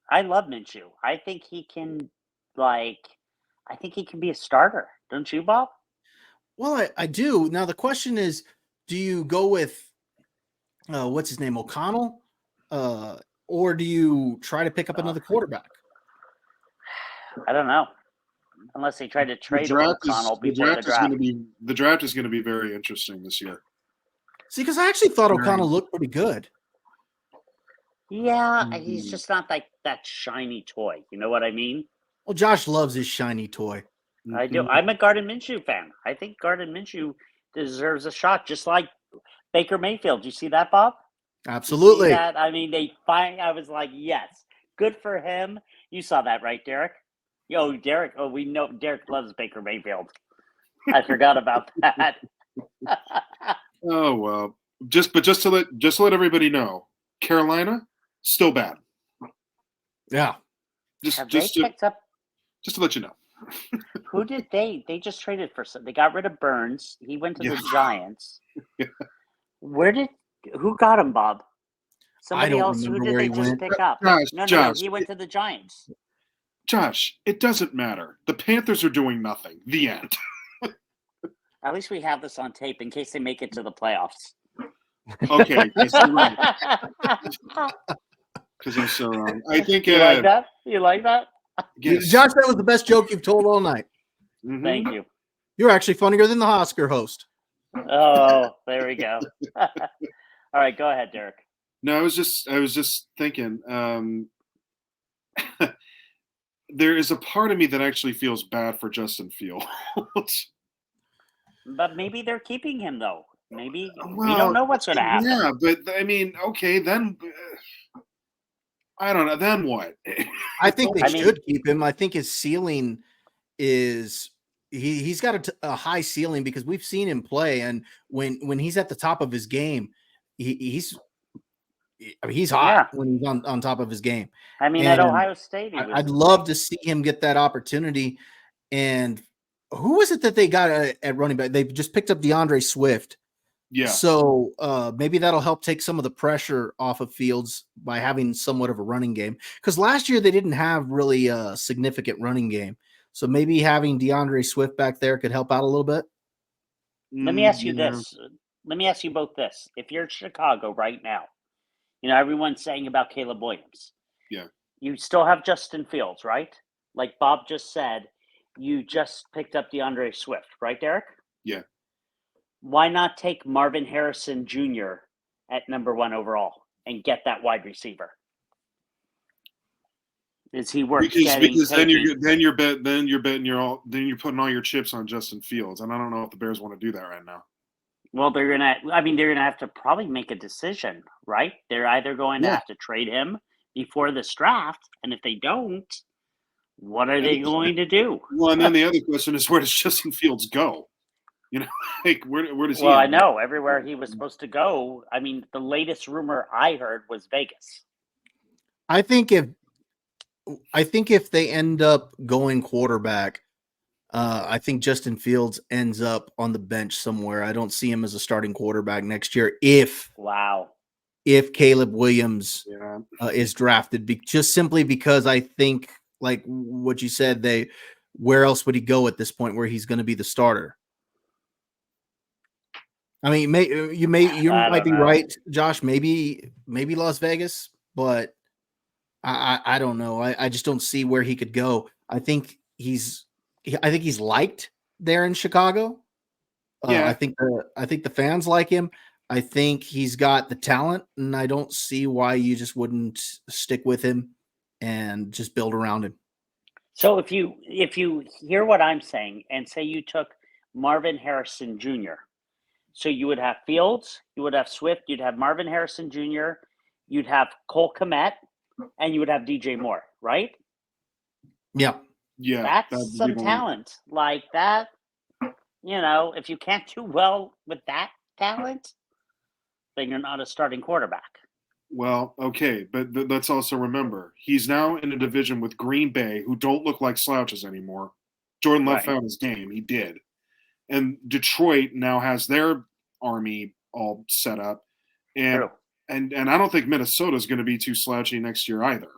I love Minshew. I think he can, I think he can be a starter. Don't you, Bob? Well, I do. Now the question is, do you go with what's his name, O'Connell, or do you try to pick up another quarterback? I don't know. Unless they try to trade O'Connell before the draft. The draft is going to be very interesting this year. See, because I actually thought O'Connell looked pretty good. Yeah, he's just not like that shiny toy. You know what I mean? Well, Josh loves his shiny toy. I do. I'm a Gardner Minshew fan. I think Gardner Minshew deserves a shot, just like Baker Mayfield. You see that, Bob? Absolutely. That? I mean, I was like, yes, good for him. You saw that, right, Derek? Yo, Derek. Oh, we know Derek loves Baker Mayfield. I forgot about that. Oh well, just to let everybody know, Carolina still bad. Yeah. Just to let you know. Who did they? They just traded for some. They got rid of Burns. He went to the Giants. Yeah. Who got him, Bob? Somebody else. Who did they just pick up? No. He went to the Giants. Josh, it doesn't matter. The Panthers are doing nothing. The end. At least we have this on tape in case they make it to the playoffs. Okay, yes, you're right. Because I'm so wrong. I think you like that. You like that? Yes. Josh, that was the best joke you've told all night. Mm-hmm. Thank you. You're actually funnier than the Oscar host. Oh, there we go. All right, go ahead, Derek. No, I was just thinking. There is a part of me that actually feels bad for Justin Fields. But maybe they're keeping him, though. Maybe we don't know what's going to happen. Yeah, but I mean, okay, then I don't know. Then what? I think they should keep him. I think his ceiling is he's got a high ceiling because we've seen him play, and when he's at the top of his game, he's hot when he's on top of his game. I mean, at Ohio State, I'd love to see him get that opportunity. And who was it that they got at running back? They just picked up DeAndre Swift. Yeah. So maybe that'll help take some of the pressure off of Fields by having somewhat of a running game. Because last year they didn't have really a significant running game. So maybe having DeAndre Swift back there could help out a little bit. Let me ask you this. Let me ask you both this. If you're in Chicago right now, you know, everyone's saying about Caleb Williams. Yeah. You still have Justin Fields, right? Like Bob just said, you just picked up DeAndre Swift, right, Derek? Yeah. Why not take Marvin Harrison Jr. at number 1 overall and get that wide receiver? Is he worth getting? Because then you're putting all your chips on Justin Fields, and I don't know if the Bears want to do that right now. Well, they're gonna have to probably make a decision, right? They're either going to have to trade him before this draft, and if they don't, what are they going to do? Well, and then the other question is, where does Justin Fields go? You know, like where does he? Well, I know everywhere he was supposed to go. I mean, the latest rumor I heard was Vegas. I think if they end up going quarterback, I think Justin Fields ends up on the bench somewhere. I don't see him as a starting quarterback next year. If Caleb Williams is drafted, just simply because I think, like what you said, where else would he go at this point where he's going to be the starter? I mean, you might be right, Josh. Maybe Las Vegas, but I don't know. I just don't see where he could go. I think he's liked there in Chicago. Yeah. I think the fans like him. I think he's got the talent, and I don't see why you just wouldn't stick with him and just build around him. So if you hear what I'm saying and say you took Marvin Harrison Jr., so you would have Fields, you would have Swift, you'd have Marvin Harrison Jr., you'd have Cole Kmet, and you would have DJ Moore, right? Yeah. Yeah, That's that'd be some the one. talent. Like that, if you can't do well with that talent, then you're not a starting quarterback. Well, okay, but let's also remember he's now in a division with Green Bay, who don't look like slouches anymore. Jordan Love Right. found his game; he did, and Detroit now has their army all set up, and True. and I don't think Minnesota's going to be too slouchy next year either.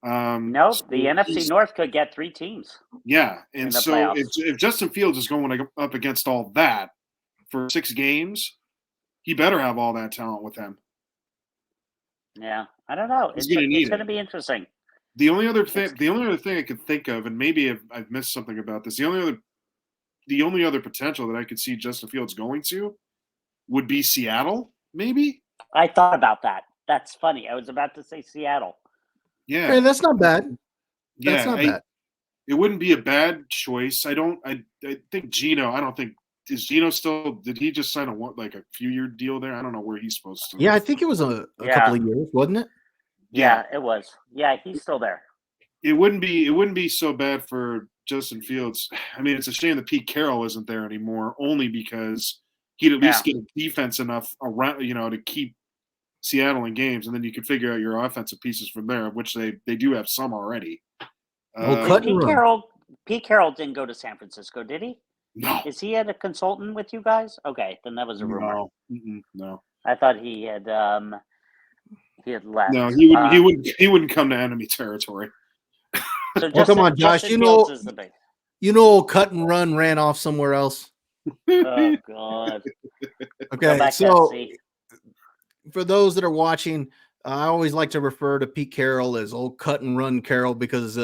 No, So the NFC North could get 3 teams yeah, in and the so playoffs. if Justin Fields is going up against all that for 6 games, he better have all that talent with him. Yeah, I don't know. He's It's going to need going to it. be interesting. The only other thing I could think of, and maybe I've missed something about this, the only other potential that I could see Justin Fields going to would be Seattle, maybe. I thought about that. That's funny. I was about to say Seattle. Yeah, Hey, that's not bad. That's yeah, not bad. it wouldn't be a bad choice. I think Geno. I don't think is Geno still. Did he just sign a few year deal there? I don't know where he's supposed to. Yeah, I think it was a couple of years, wasn't it? Yeah, it was. Yeah, he's still there. It wouldn't be so bad for Justin Fields. I mean, it's a shame that Pete Carroll isn't there anymore, only because he'd at least get a defense enough around, to keep Seattle in games, and then you could figure out your offensive pieces from there, which they do have some already. Pete Carroll didn't go to San Francisco, did he? No. Is he a consultant with you guys? Okay, then that was a rumor. No. I thought he had left. No, he wouldn't come to enemy territory. So come on, Josh. Cut and Run ran off somewhere else. Oh God. Okay, so for those that are watching, I always like to refer to Pete Carroll as old Cut and Run Carroll because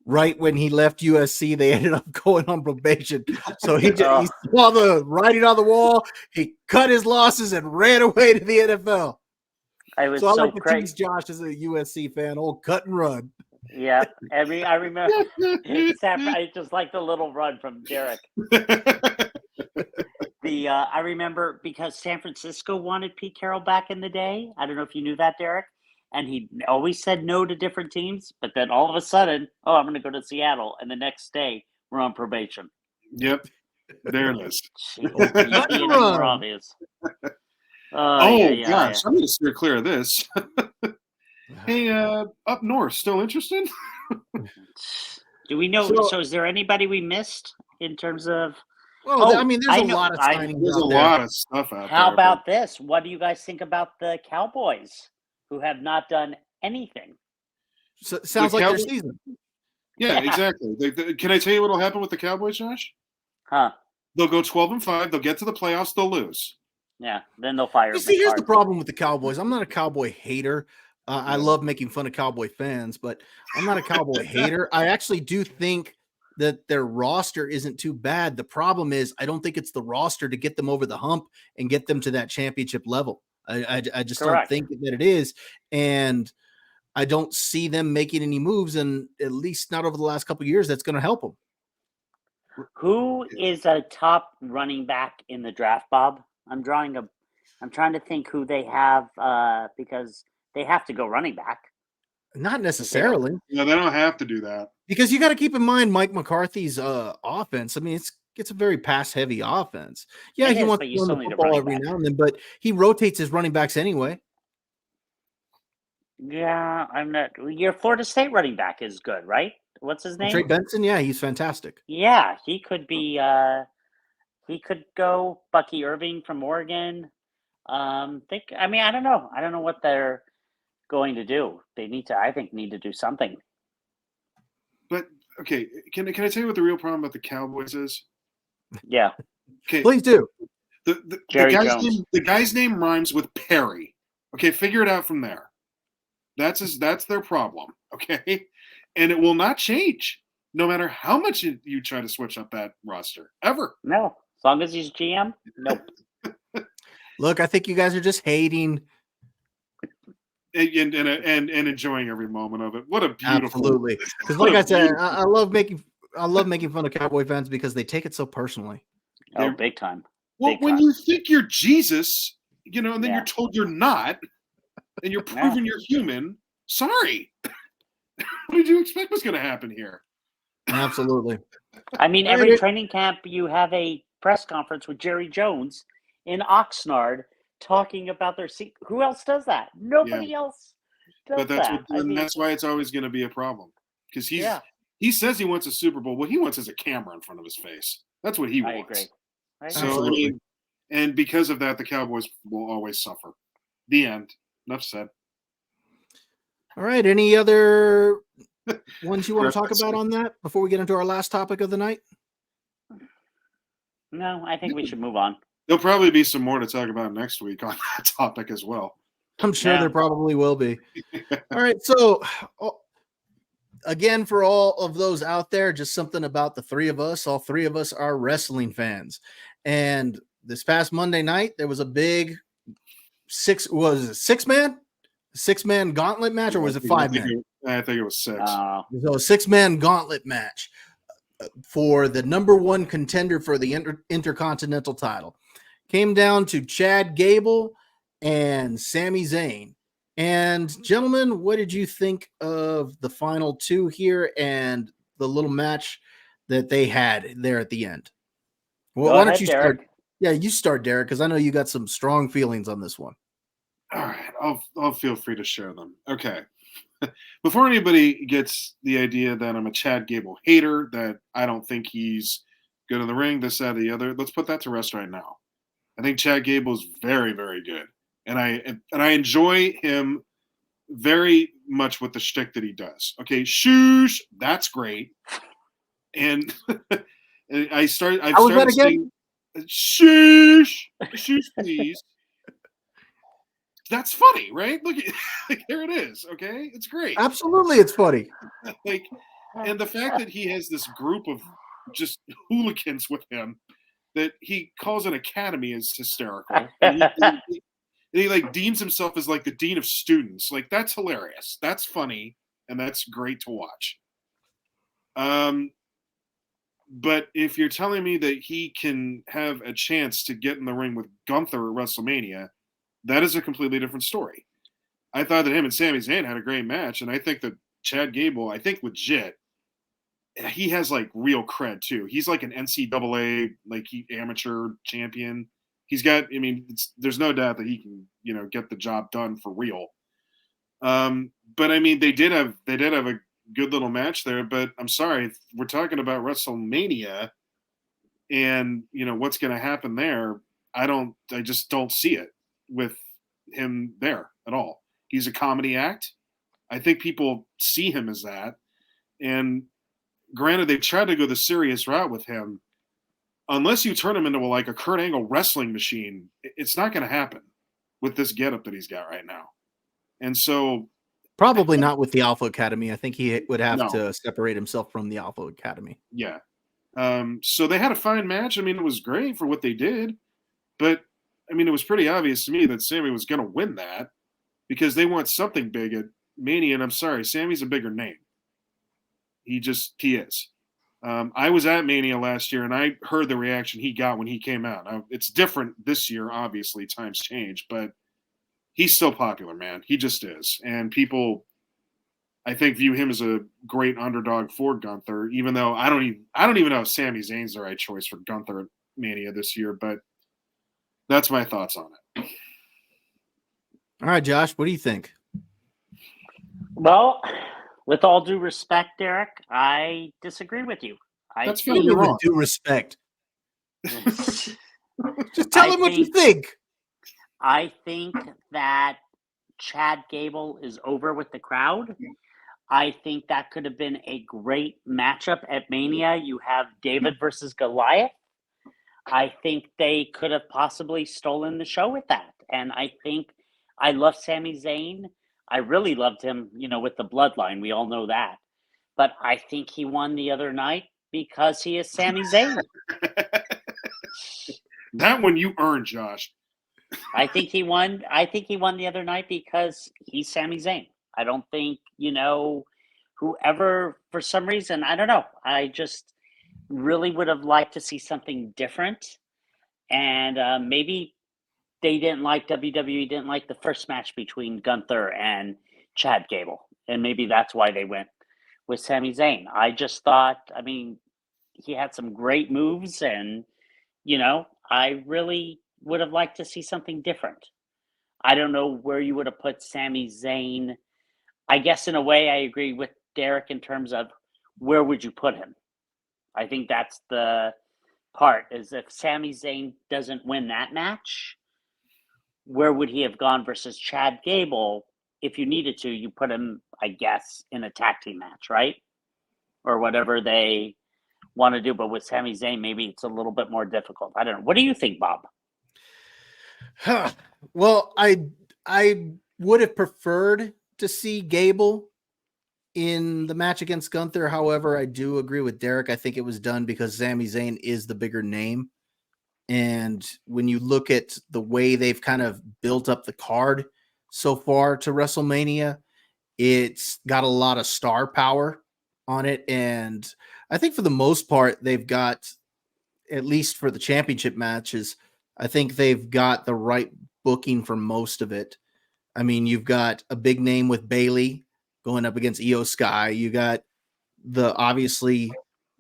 right when he left USC, they ended up going on probation. So he saw the writing on the wall. He cut his losses and ran away to the NFL. I like to tease Josh as a USC fan, old Cut and Run. Yeah, I remember. I just like the little run from Derek. I remember because San Francisco wanted Pete Carroll back in the day. I don't know if you knew that, Derek. And he always said no to different teams, but then all of a sudden, I'm going to go to Seattle, and the next day we're on probation. Yep, there it is. Being more obvious. Gosh, I'm going to steer clear of this. Hey, up north, still interested? Do we know? So is there anybody we missed in terms of? Well, I mean, there's a lot of signings. There's a lot of stuff out there. How about this? What do you guys think about the Cowboys, who have not done anything? So, sounds like their season. Yeah, exactly. Can I tell you what will happen with the Cowboys, Josh? Huh? They'll go 12-5. They'll get to the playoffs. They'll lose. Yeah, then they'll fire. You see, here's the problem with the Cowboys. I'm not a Cowboy hater. I love making fun of Cowboy fans, but I'm not a Cowboy hater. I actually do think that their roster isn't too bad. The problem is I don't think it's the roster to get them over the hump and get them to that championship level. I just don't think that it is. And I don't see them making any moves, and at least not over the last couple of years, that's going to help them. Who is a top running back in the draft, Bob? I'm trying to think who they have because they have to go running back. Not necessarily. No, they don't have to do that. Because you got to keep in mind Mike McCarthy's offense. I mean, it's a very pass-heavy offense. Yeah, he wants to run the football every now and then, but he rotates his running backs anyway. Yeah, I'm not. Your Florida State running back is good, right? What's his name? Trey Benson. Yeah, he's fantastic. Yeah, he could be. He could go Bucky Irving from Oregon. I don't know. I don't know what they're going to do. They need to do something. But okay, can I tell you what the real problem about the Cowboys is? Yeah. Okay. Please do. The guy's name rhymes with Perry. Okay, figure it out from there. That's their problem. Okay, and it will not change no matter how much you try to switch up that roster ever. No, as long as he's GM. Nope. Look, I think you guys are just hating and enjoying every moment of it. What a beautiful, absolutely. Because, like I said, I love making fun of Cowboy fans because they take it so personally. Oh, big time. Well, when you think you're Jesus, and then you're told you're not, and you're proven you're human. Sorry, what did you expect was going to happen here? Absolutely. I mean, All every right. training camp you have a press conference with Jerry Jones in Oxnard talking about their seat. Who else does that? Yeah, Nobody else but does that. I mean, that's why it's always going to be a problem because yeah, he says he wants a Super Bowl. What he wants is a camera in front of his face. That's what he I agree. wants. I agree. So I Absolutely. mean, and because of that, the Cowboys will always suffer. The end. Enough said. All right. Any other ones you want to talk Reference. about on that before we get into our last topic of the night? No, I think we should move on. There'll probably be some more to talk about next week on that topic as well. I'm sure Yeah. there probably will be. All right. So, again, for all of those out there, just something about the three of us. All three of us are wrestling fans. And this past Monday night, there was a big six man gauntlet match, or was it 5 man? I think it was 6. Uh, So a 6 man gauntlet match for the number one contender for the Intercontinental title. Came down to Chad Gable and Sami Zayn. And gentlemen, what did you think of the final two here and the little match that they had there at the end? Well, Go why ahead, don't you Derek. start? Yeah, you start, Derek, because I know you got some strong feelings on this one. All right, I'll feel free to share them. Okay. Before anybody gets the idea that I'm a Chad Gable hater, that I don't think he's good in the ring, this, that, or the other, let's put that to rest right now. I think Chad Gable is very, very good, and I enjoy him very much with the shtick that he does. Okay, shoosh, that's great, and I've How was that started again? saying shoosh, please. That's funny, right? Look at here it is. Okay, it's great. Absolutely, it's funny. Like, and the fact that he has this group of just hooligans with him that he calls an academy is hysterical. And he like deems himself as like the dean of students. Like, that's hilarious. That's funny, and that's great to watch. But if you're telling me that he can have a chance to get in the ring with Gunther at WrestleMania, that is a completely different story. I thought that him and Sami Zayn had a great match, and I think that Chad Gable, I think legit, he has like real cred too. He's like an NCAA like amateur champion. He's got. I mean, there's no doubt that he can get the job done for real. But I mean, they did have a good little match there. But I'm sorry, we're talking about WrestleMania, and what's going to happen there. I just don't see it with him there at all. He's a comedy act. I think people see him as that. And granted, they've tried to go the serious route with him. Unless you turn him into like a Kurt Angle wrestling machine, it's not going to happen with this getup that he's got right now. And so, probably not with the Alpha Academy. I think he would have No. to separate himself from the Alpha Academy. Yeah. So they had a fine match. I mean, it was great for what they did. But, I mean, it was pretty obvious to me that Sammy was going to win that because they want something big at Mania. And I'm sorry, Sammy's a bigger name. He is. I was at Mania last year, and I heard the reaction he got when he came out. Now, it's different this year, obviously. Times change, but he's still popular, man. He just is. And people, I think, view him as a great underdog for Gunther, even though I don't even know if Sami Zayn's the right choice for Gunther at Mania this year, but that's my thoughts on it. All right, Josh, what do you think? Well, with all due respect, Derek, I disagree with you. That's What fine. do you You're mean wrong. with due respect? Just Just tell him what you think. I think that Chad Gable is over with the crowd. I think that could have been a great matchup at Mania. You have David versus Goliath. I think they could have possibly stolen the show with that. And I love Sami Zayn. I really loved him, with the bloodline. We all know that. But I think he won the other night because he is Sami Zayn. That one you earned, Josh. I think he won the other night because he's Sami Zayn. I don't think, whoever, for some reason, I don't know. I just really would have liked to see something different. And maybe WWE didn't like the first match between Gunther and Chad Gable. And maybe that's why they went with Sami Zayn. I just thought, I mean, he had some great moves, and I really would have liked to see something different. I don't know where you would have put Sami Zayn. I guess in a way, I agree with Derek in terms of where would you put him. I think that's the part, is if Sami Zayn doesn't win that match, where would he have gone versus Chad Gable? If you needed to, you put him, I guess, in a tag team match, right? Or whatever they want to do. But with Sami Zayn, maybe it's a little bit more difficult. I don't know. What do you think, Bob? Well, I would have preferred to see Gable in the match against Gunther. However, I do agree with Derek. I think it was done because Sami Zayn is the bigger name. And when you look at the way they've kind of built up the card so far to WrestleMania, it's got a lot of star power on it. And I think for the most part, they've got, at least for the championship matches, I think they've got the right booking for most of it. I mean, you've got a big name with Bayley going up against Io Sky. You got obviously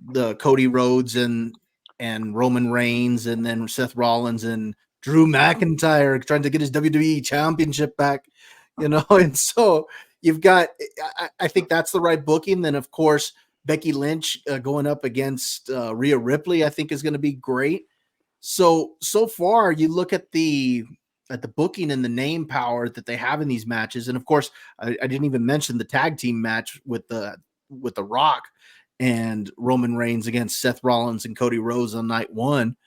the Cody Rhodes and Roman Reigns, and then Seth Rollins and Drew McIntyre trying to get his WWE championship back, and so you've got, I think that's the right booking. Then of course, Becky Lynch going up against Rhea Ripley, I think is going to be great. So far you look at the booking and the name power that they have in these matches. And of course, I didn't even mention the tag team match with the Rock and Roman Reigns against Seth Rollins and Cody Rhodes on night one.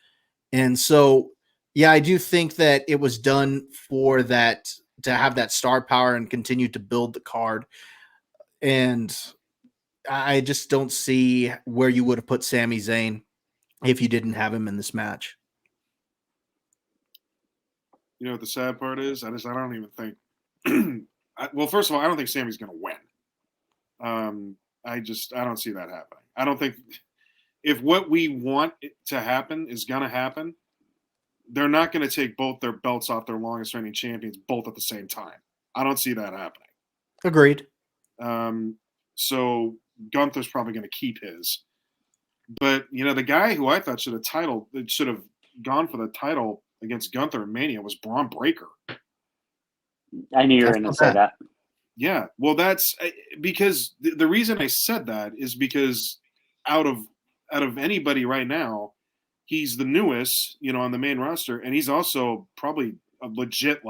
And so, yeah, I do think that it was done for that, to have that star power and continue to build the card. And I just don't see where you would have put Sami Zayn if you didn't have him in this match. You know what the sad part is? I don't even think. Well, first of all, I don't think Sami's going to win. I don't see that happening. I don't think, if what we want to happen is going to happen, they're not going to take both their belts off their longest reigning champions both at the same time. I don't see that happening. Agreed. So Gunther's probably going to keep his. But, the guy who I thought should have gone for the title against Gunther in Mania was Braun Breaker. I knew you were going to say that. Yeah, well, that's because the reason I said that is because out of anybody right now, he's the newest, on the main roster, and he's also probably a legit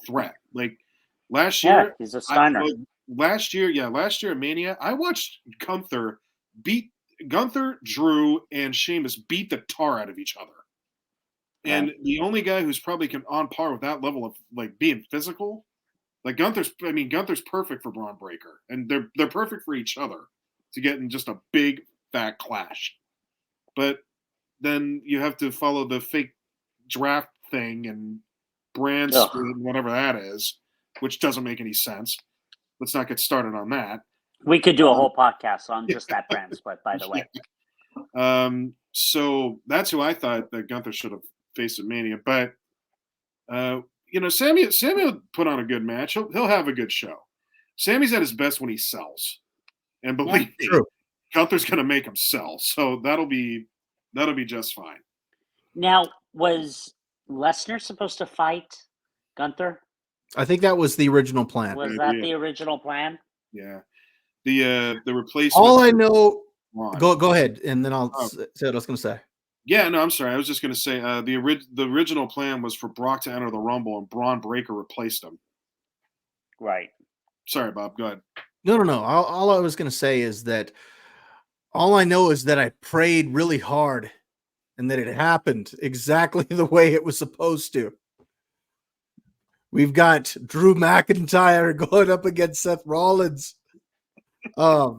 threat. Like last year, he's a Steiner. Last year at Mania, I watched Gunther, Drew, and Sheamus beat the tar out of each other. And the only guy who's probably on par with that level of being physical, Gunther's perfect for Braun Breaker, and they're perfect for each other to get in just a big fat clash. But then you have to follow the fake draft thing and brand split, whatever that is, which doesn't make any sense. Let's not get started on that. We could do a whole podcast on just that brand split, by the way. So that's who I thought that Gunther should have faced at Mania. But Sammy will put on a good match. He'll have a good show. Sammy's at his best when he sells, and believe me, true. Gunther's going to make him sell. So that'll be just fine. Now, was Lesnar supposed to fight Gunther? I think that was the original plan. Was that the original plan? Yeah. The replacement. All I know. Go ahead, and then I'll say what I was going to say. Yeah, no, I'm sorry. I was just going to say the original plan was for Brock to enter the Rumble, and Braun Breaker replaced him. Right. Sorry, Bob. Go ahead. No. All I was going to say is that all I know is that I prayed really hard, and that it happened exactly the way it was supposed to. We've got Drew McIntyre going up against Seth Rollins. As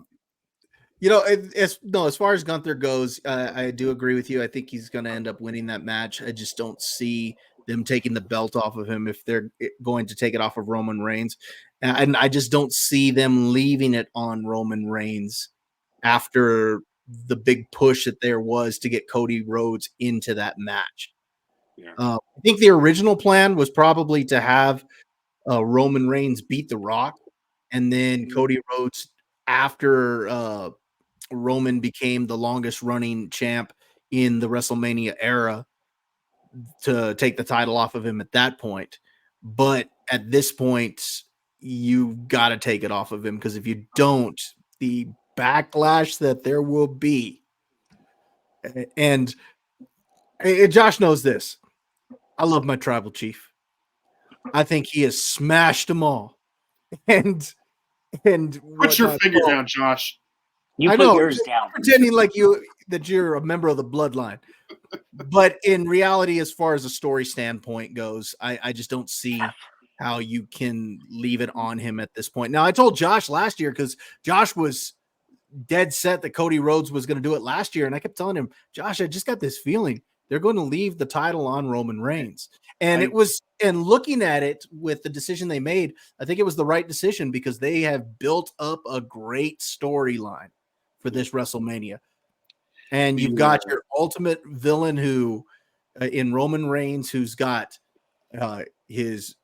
far as Gunther goes, I do agree with you. I think he's going to end up winning that match. I just don't see them taking the belt off of him if they're going to take it off of Roman Reigns. And I just don't see them leaving it on Roman Reigns after the big push that there was to get Cody Rhodes into that match. Yeah. I think the original plan was probably to have Roman Reigns beat The Rock, and then Cody Rhodes after Roman became the longest running champ in the WrestleMania era to take the title off of him at that point. But at this point, you've got to take it off of him, because if you don't, the backlash that there will be. And Josh knows this. I love my tribal chief. I think he has smashed them all. And Put your finger down, Josh. You put yours down. Pretending like that you're a member of the bloodline. But in reality, as far as a story standpoint goes, I just don't see how you can leave it on him at this point. Now, I told Josh last year, because Josh was dead set that Cody Rhodes was going to do it last year, and I kept telling him, Josh, I just got this feeling they're going to leave the title on Roman Reigns. And and looking at it with the decision they made, I think it was the right decision, because they have built up a great storyline for this WrestleMania. And you've got your ultimate villain who in Roman Reigns, who's got his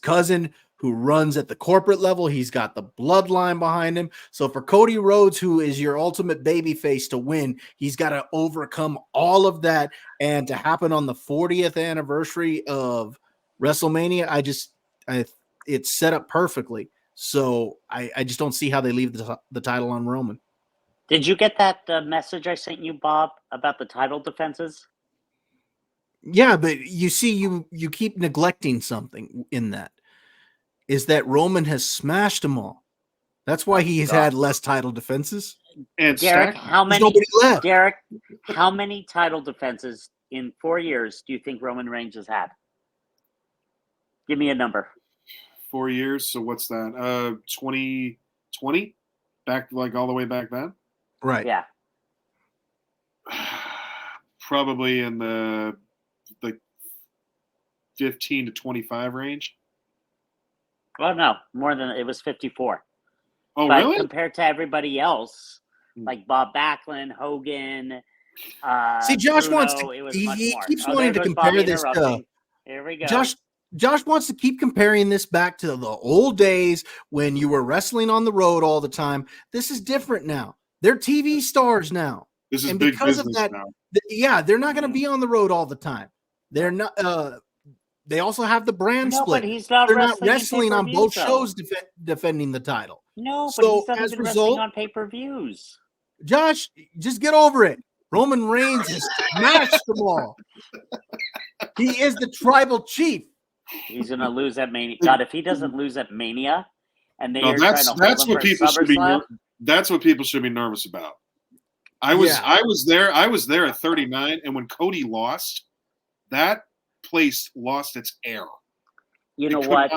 cousin who runs at the corporate level. He's got the bloodline behind him. So for Cody Rhodes, who is your ultimate babyface, to win, he's got to overcome all of that. And to happen on the 40th anniversary of WrestleMania, it's set up perfectly. So I just don't see how they leave the title on Roman. Did you get that message I sent you, Bob, about the title defenses? Yeah, but you see, you keep neglecting something in that. Is that Roman has smashed them all. That's why he's had less title defenses. And Derek, how many? Nobody left. Derek, how many title defenses in 4 years do you think Roman Reigns has had? Give me a number. 4 years. So what's that? 2020? Back like all the way back then? Right. Yeah. Probably in the 15 to 25 range. Well, no, more than it was 54. Oh, but really? Compared to everybody else, like Bob Backlund, Hogan. See, Josh Bruno, wants to. it was He much more. keeps Oh, wanting to there goes compare Bobby this to. interrupting. Here we go. Josh wants to keep comparing this back to the old days when you were wrestling on the road all the time. This is different now. They're TV stars now. This is and big because business of that, now. they're not going to be on the road all the time. They're not. They also have the brand split. But he's not They're wrestling, not wrestling on both though. shows defending the title. No, but he's not even wrestling on pay-per-views. Josh, just get over it. Roman Reigns has smashed them all. He is the tribal chief. He's going to lose at Mania. God, if he doesn't lose at Mania, and they are that's trying to hold him what for people should be. SummerSlam, That's what people should be nervous about. I was there at 39, and when Cody lost, that place lost its air. You know what?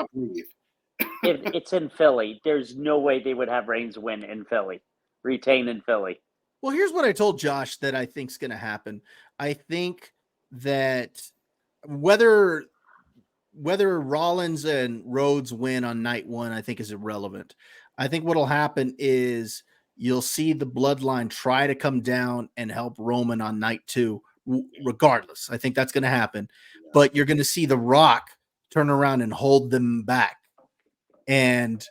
If it's in Philly, there's no way they would have Reigns win in Philly, retain in Philly. Well, here's what I told Josh that I think is going to happen. I think that whether Rollins and Rhodes win on night one, I think is irrelevant. I think what'll happen is you'll see the bloodline try to come down and help Roman on night two, regardless. I think that's going to happen. Yeah. But you're going to see The Rock turn around and hold them back. And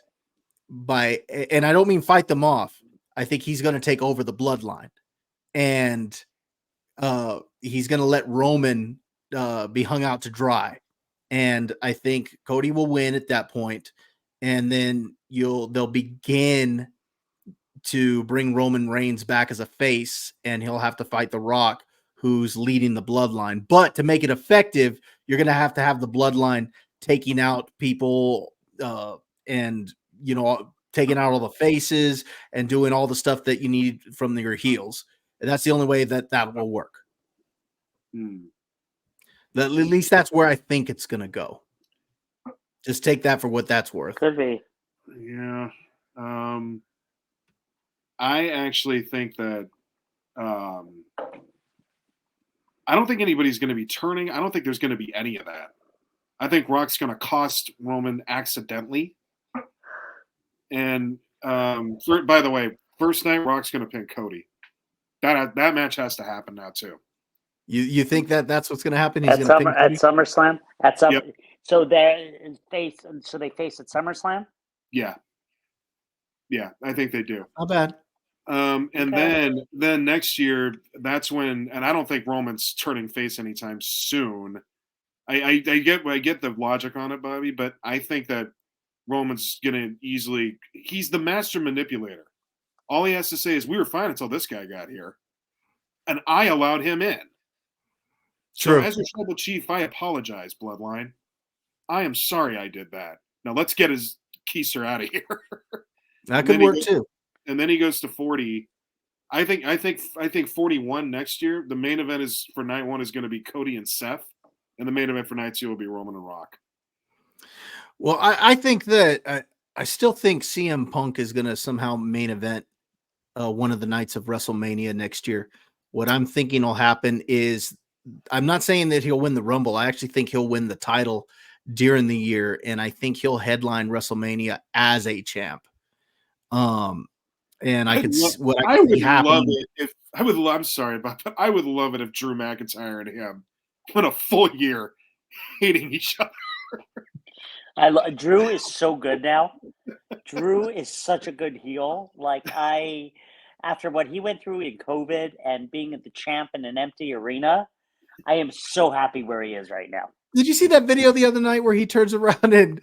I don't mean fight them off. I think he's going to take over the bloodline, and he's going to let Roman be hung out to dry. And I think Cody will win at that point, and then they'll begin to bring Roman Reigns back as a face, and he'll have to fight The Rock, who's leading the bloodline. But to make it effective, you're going to have the bloodline taking out people and taking out all the faces and doing all the stuff that you need from your heels. And that's the only way that will work. At least that's where I think it's going to go. Just take that for what that's worth. Could be. Yeah. I actually think that I don't think anybody's going to be turning. I don't think there's going to be any of that. I think Rock's going to cost Roman accidentally. And by the way, first night Rock's going to pin Cody. That match has to happen now too. You think that's what's going to happen? He's at SummerSlam. Yep. So they face at SummerSlam. Yeah. Yeah, I think they do. Not bad. And Okay. then next year, that's when, and I don't think Roman's turning face anytime soon. I get the logic on it, Bobby, but I think that Roman's gonna easily. He's the master manipulator. All he has to say is, "We were fine until this guy got here, and I allowed him in." So, True. as your tribal chief, I apologize, Bloodline. I am sorry I did that. Now let's get his keister out of here. That and could then he work goes, too. and then he goes to 40. I think 41 next year. The main event is for night one is going to be Cody and Seth, and the main event for night two will be Roman and Rock. Well, I think that I still think CM Punk is going to somehow main event one of the nights of WrestleMania next year. What I'm thinking will happen is I'm not saying that he'll win the Rumble. I actually think he'll win the title during the year, and I think he'll headline WrestleMania as a champ. And I I'd could love, what I I could see would love happening. it if I would. I'm sorry, but I would love it if Drew McIntyre and him went a full year hating each other. Drew is so good now. Drew is such a good heel. After what he went through in COVID and being the champ in an empty arena, I am so happy where he is right now. Did you see that video the other night where he turns around and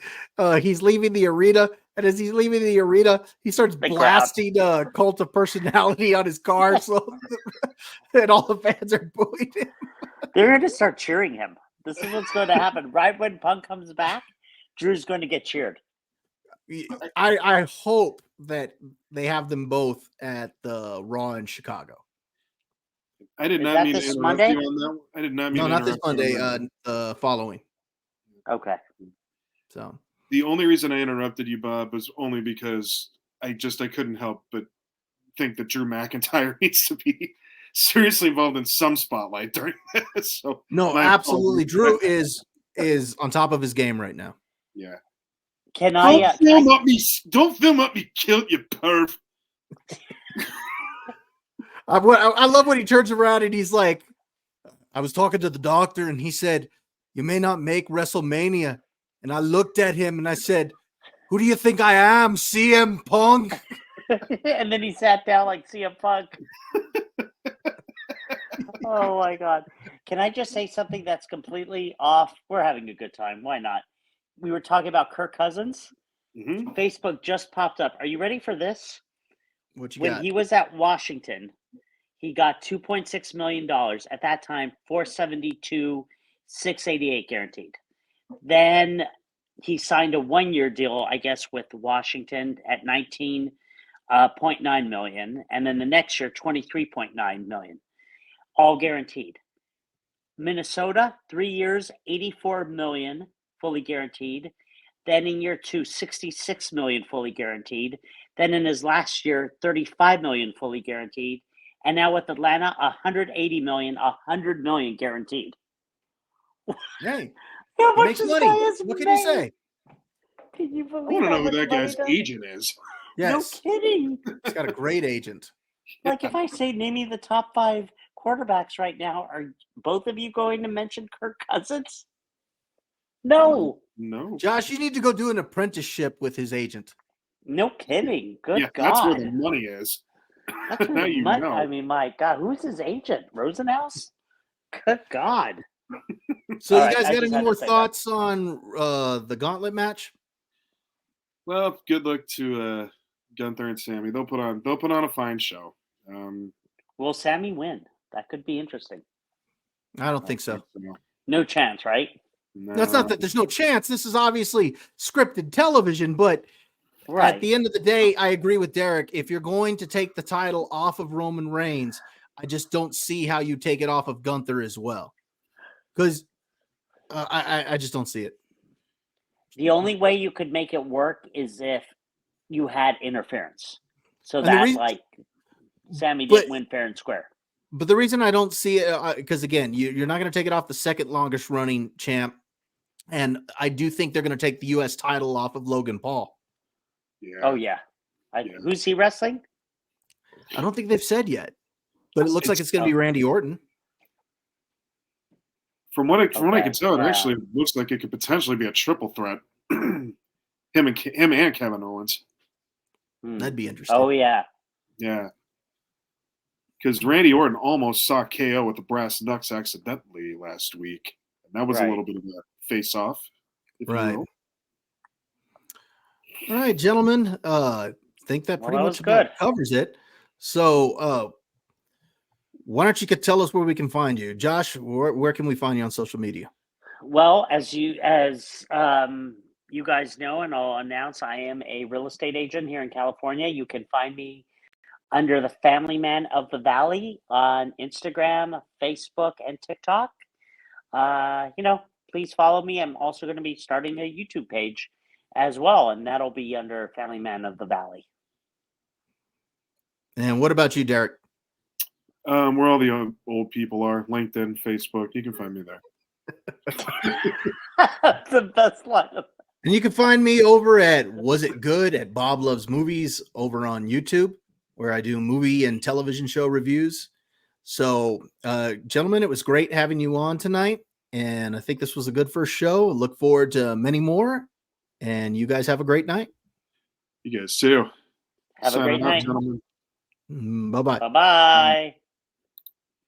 he's leaving the arena? And as he's leaving the arena, he starts The crowd. blasting Cult of Personality on his car. So and all the fans are booing him. They're going to start cheering him. This is what's going to happen. Right when Punk comes back, Drew's going to get cheered. I hope that they have them both at the Raw in Chicago. I did Is not that mean to this interrupt Monday? you on that. I did not mean No, to not this interrupt you Monday. on that. Following. Okay. So The only reason I interrupted you, Bob, was only because I couldn't help but think that Drew McIntyre needs to be seriously involved in some spotlight during this. So no, my absolutely. apologies. Drew is on top of his game right now. Yeah. Can Don't I? film up me. Don't film up me. Kill you, perv. I love when he turns around and he's like, I was talking to the doctor and he said, "You may not make WrestleMania." And I looked at him and I said, "Who do you think I am, CM Punk?" And then he sat down like CM Punk. Oh my God. Can I just say something that's completely off? We're having a good time. Why not? We were talking about Kirk Cousins. Mm-hmm. Facebook just popped up. Are you ready for this? What you When got? he was at Washington, he got $2.6 million. At that time, 472, 688 guaranteed. Then he signed a 1-year deal, I guess, with Washington at 19.9 million, and then the next year 23.9 million, all guaranteed. Minnesota, 3 years, 84 million, fully guaranteed. Then in year two, 66 million fully guaranteed. Then in his last year, 35 million fully guaranteed. And now with Atlanta, 180 million, 100 million guaranteed. Hey, How he much makes this money. guy has What can you made? say? Can you I want believe to how know who much that money guy's does? agent is. Yes, No kidding. he's got a great agent. Like if I say name me the top 5 quarterbacks right now, are both of you going to mention Kirk Cousins? No. No. Josh, you need to go do an apprenticeship with his agent. No kidding. Good Yeah, God. that's where the money is. That's where Now the you money. know. I mean, my God, who's his agent? Rosenhaus? Good God. So, All you right, guys I got just any had to more say that. thoughts on the gauntlet match? Well, good luck to Gunther and Sammy. They'll put on a fine show. Will Sammy win? That could be interesting. I don't think so. No chance, right? No. That's not that there's no chance. This is obviously scripted television, but Right. at the end of the day, I agree with Derek. If you're going to take the title off of Roman Reigns, I just don't see how you take it off of Gunther as well. Because I just don't see it. The only way you could make it work is if you had interference. So And the that, reason- Sammy but- didn't win fair and square. But the reason I don't see it, because again, you're not going to take it off the second longest running champ. And I do think they're going to take the U.S. title off of Logan Paul. Yeah. Oh, yeah. Who's he wrestling? I don't think they've said yet, but it looks like it's going to be Oh. Randy Orton. From what I can tell, it yeah. actually looks like it could potentially be a triple threat. him and Kevin Owens. That'd be interesting. Oh yeah. Yeah. Because Randy Orton almost saw KO with the brass knucks accidentally last week. And that was a Right. little bit of a face-off, if you Right. will. All right, gentlemen. Think that Well, pretty that much was about good. covers it. So why don't you tell us where we can find you? Josh, where can we find you on social media? Well, as you guys know, and I'll announce, I am a real estate agent here in California. You can find me under the Family Man of the Valley on Instagram, Facebook, and TikTok. Please follow me. I'm also going to be starting a YouTube page as well, and that'll be under Family Man of the Valley. And what about you, Derek? Where all the old people are, LinkedIn, Facebook. You can find me there. That's the best line. And you can find me over at Was It Good at Bob Loves Movies over on YouTube, where I do movie and television show reviews. So, gentlemen, it was great having you on tonight. And I think this was a good first show. Look forward to many more. And you guys have a great night. You guys too. Have a great night. Gentlemen. Bye-bye. Bye-bye.